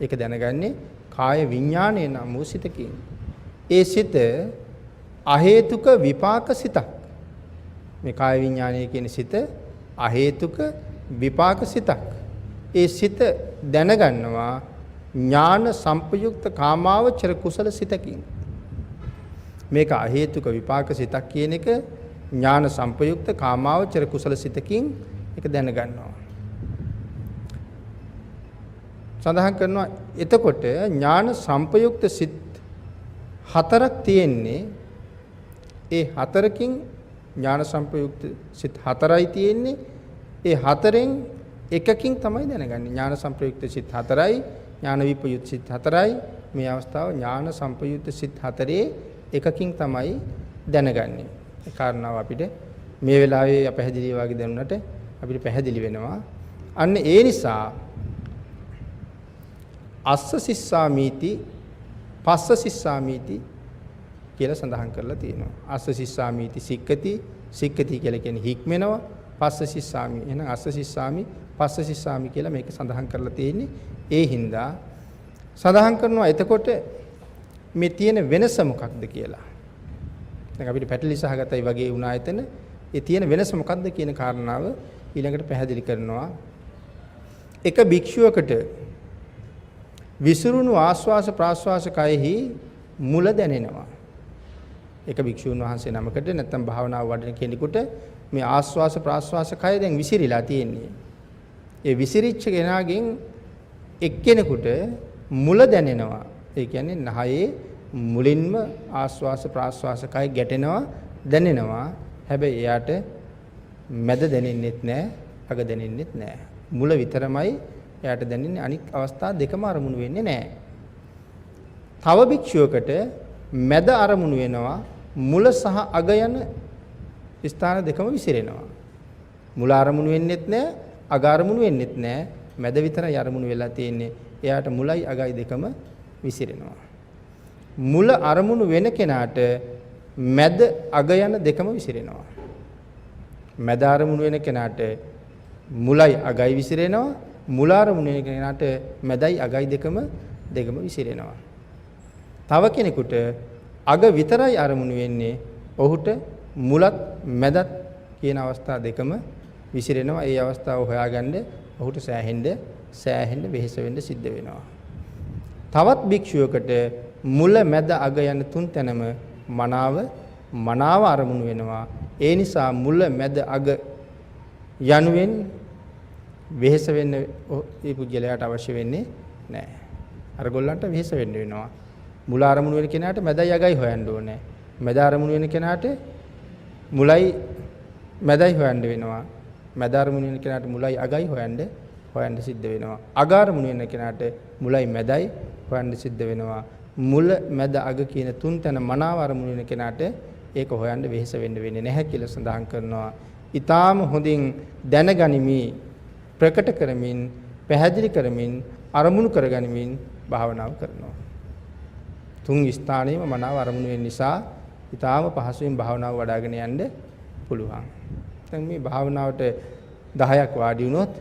ඒක දැනගන්නේ කාය විඥානයේ නම් වූ සිතකින්. ඒ සිත අහේතුක විපාක සිතක්. මේ කාය විඥානයේ කියන සිත අහේතුක විපාක සිතක්. ඒ සිත දැනගන්නවා ඥාන සංපයුක්ත කාමාවචර කුසල සිතකින්. මේක අහේතුක විපාක සිතක් කියන එක ඥාන සංපයුක්ත කාමාවචර කුසල සිතකින් ඒක දැනගන්නවා. සඳහන් කරනවා එතකොට ඥාන සංපයුක්ත සිත් හතරක් තියෙන්නේ. ඒ හතරකින් ඥාන සංපයුක්ත සිත් හතරයි තියෙන්නේ. ඒ හතරෙන් එකකින් තමයි දැනගන්නේ. ඥාන සංප්‍රයුක්ත සිත් 4යි, ඥාන විපයුත් සිත් 4යි. මේ අවස්ථාව ඥාන සංප්‍රයුක්ත සිත් 4 එකකින් තමයි දැනගන්නේ. ඒ කාරණාව අපිට මේ වෙලාවේ අපැහැදිලි වගේ දැනුණට අපිට පැහැදිලි වෙනවා. අන්න ඒ නිසා අස්ස සිස්සාමීති පස්ස සිස්සාමීති කියලා සඳහන් කරලා තියෙනවා. අස්ස සිස්සාමීති සික්කති, සික්කති කියලා කියන්නේ හික්මෙනවා. පස්ස සිස්සාමි එහෙනම් අස්ස සිස්සාමි පස්ස සිස්සාමි කියලා මේක සඳහන් කරලා තියෙන්නේ. ඒ හින්දා සඳහන් කරනවා එතකොට මේ තියෙන වෙනස මොකක්ද කියලා. දැන් අපිට පැටලි සහගතයි වගේ වුණා එතන. ඒ තියෙන වෙනස මොකක්ද කියන කාරණාව ඊළඟට පැහැදිලි කරනවා. එක භික්ෂුවකට විසිරුණු ආස්වාස ප්‍රාස්වාස කයෙහි මුල දැනෙනවා. එක භික්ෂුන් වහන්සේ නමකට නැත්නම් භාවනාව වඩන කෙනෙකුට මේ ආස්වාස ප්‍රාස්වාස කය දැන් විසිරීලා තියෙන්නේ. ඒ විසිරිච්ච කෙනාගෙන් එක්කෙනෙකුට මුල දැනෙනවා. ඒ කියන්නේ නහයේ මුලින්ම ආස්වාස ප්‍රාස්වාස කය ගැටෙනවා දැනෙනවා. හැබැයි එයාට මැද දැනෙන්නෙත් නැහැ, අග දැනෙන්නෙත් නැහැ. මුල විතරමයි එයාට දැනෙන්නේ. අනිත් අවස්ථා දෙකම අරමුණු වෙන්නේ නැහැ. තව භික්ෂුවකට මැද අරමුණු වෙනවා, මුල සහ අග යන ස්ථාන දෙකම විසිරෙනවා. මුල අරමුණු වෙන්නෙත් නැහැ, අග අරමුණු වෙන්නෙත් නැහැ. මැද විතරයි අරමුණු වෙලා තියෙන්නේ. එයාට මුලයි අගයි දෙකම විසිරෙනවා. මුල අරමුණු වෙන කෙනාට මැද අග යන දෙකම විසිරෙනවා. මැද අරමුණු වෙන කෙනාට මුලයි අගයි විසිරෙනවා. මුල අරමුණු වෙන කෙනාට මැදයි අගයි දෙකම විසිරෙනවා. තව කෙනෙකුට අග විතරයි අරමුණු වෙන්නේ. ඔහුට මුලත් මැදත් කියන අවස්ථා දෙකම විසිරෙනවා. ඒ අවස්ථාව හොයාගන්න ඔහුට සෑහෙන්න වෙහෙස වෙන්න සිද්ධ වෙනවා. තවත් භික්ෂුවකට මුල මැද අග යන තුන් තැනම මනාව අරමුණු වෙනවා. ඒ නිසා මුල මැද අග යනුවෙන් වෙහෙස වෙන්න මේ පුජ්‍යලයට අවශ්‍ය වෙන්නේ නැහැ. අර ගොල්ලන්ට වෙහෙස වෙන්න වෙනවා. මුල අරමුණු වෙන කෙනාට මැදයි අගයි හොයන්න ඕනේ. මැද අරමුණු වෙන කෙනාට මුලයි මැදයි හොයන්න වෙනවා. මැද අරමුණු වෙන කෙනාට මුලයි අගයි හොයන්න සිද්ධ වෙනවා. අග අරමුණු වෙන කෙනාට මුලයි මැදයි හොයන්න සිද්ධ වෙනවා. මුල මැද අග කියන තුන් තැන මනාව අරමුණු වෙන කෙනාට ඒක හොයන්න වෙහෙස වෙන්නේ නැහැ කියලා සඳහන් කරනවා. ඊටාම හොඳින් දැනගනිමි, ප්‍රකට කරමින්, පැහැදිලි කරමින්, අරමුණු කරගනිමින් භාවනාව කරනවා. තුන් ස්ථානයේම මනාව අරමුණු වෙන නිසා ඊටාම පහසුවෙන් භාවනාව වඩ아가ගෙන යන්න පුළුවන්. දැන් මේ භාවනාවට 10ක් වාඩි වුණොත්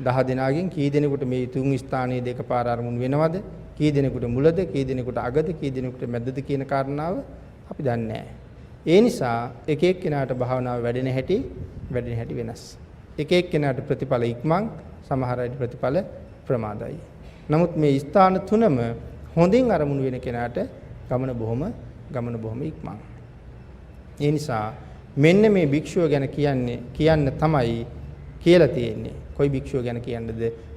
10 දෙනාගෙන් කී දෙනෙකුට මේ තුන් ස්ථානයේ දෙකපාර අරමුණු වෙනවද? කී දෙනෙකුට මුලද? කී දෙනෙකුට අගද? කී දෙනෙකුට මැදද කියන කාරණාව අපි දන්නේ නැහැ. ඒ නිසා එක එක්කෙනාට භාවනාව වැඩෙන හැටි වෙනස්. එක එක්කෙනාට ප්‍රතිඵල ඉක්මන්, සමහර අයට ප්‍රතිඵල ප්‍රමාදයි. නමුත් මේ ස්ථාන තුනම හොඳින් අරමුණු වෙන කෙනාට ගමන බොහොම ඉක්මන්. ඒ නිසා මෙන්න මේ භික්ෂුව ගැන කියන්න තමයි කියලා තියෙන්නේ. කොයි භික්ෂුව ගැන කියන්නද?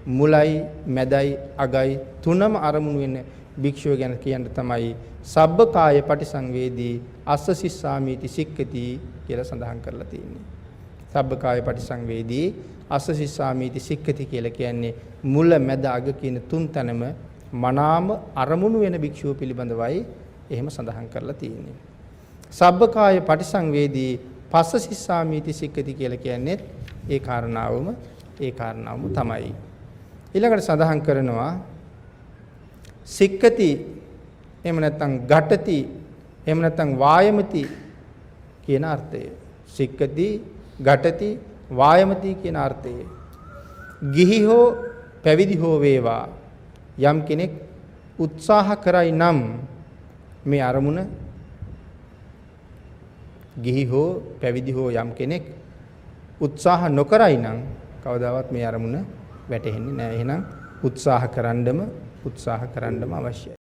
මුලයි, මැදයි, අගයි තුනම අරමුණු වෙන භික්ෂුව ගැන කියන්න තමයි සබ්බකාය පටිසංවේදී අස්ස සිස්සාමීති සික්කති කියලා සඳහන් කරලා තියෙන්නේ. සබ්බකාය පටිසංවේදී අස්ස සිස්සාමීති සික්කති කියලා කියන්නේ මුල, මැද, අග කියන තුන් තැනම මනාම අරමුණු වෙන භික්ෂුව පිළිබඳවයි එහෙම සඳහන් කරලා තියෙන්නේ. සබ්බකාය පටිසංවේදී පස්ස සිස්සාමීති සික්කති කියලා කියන්නේ ඒ කාරණාවම තමයි. ඊළඟට සඳහන් කරනවා සික්කති එහෙම නැත්නම් ඝටති එහෙම නැත්නම් වායමති කියන අර්ථය. සික්කති, ඝටති, වායමති කියන අර්ථය. ගිහි හෝ පැවිදි හෝ වේවා යම් කෙනෙක් උත්සාහ කරයි නම් මේ අරමුණ, ගිහි හෝ පැවිදි හෝ යම් කෙනෙක් උත්සාහ නොකරයි නම් කවදාවත් මේ අරමුණ වැටෙන්නේ නැහැ. එහෙනම් උත්සාහ කරන්නම අවශ්‍යයි.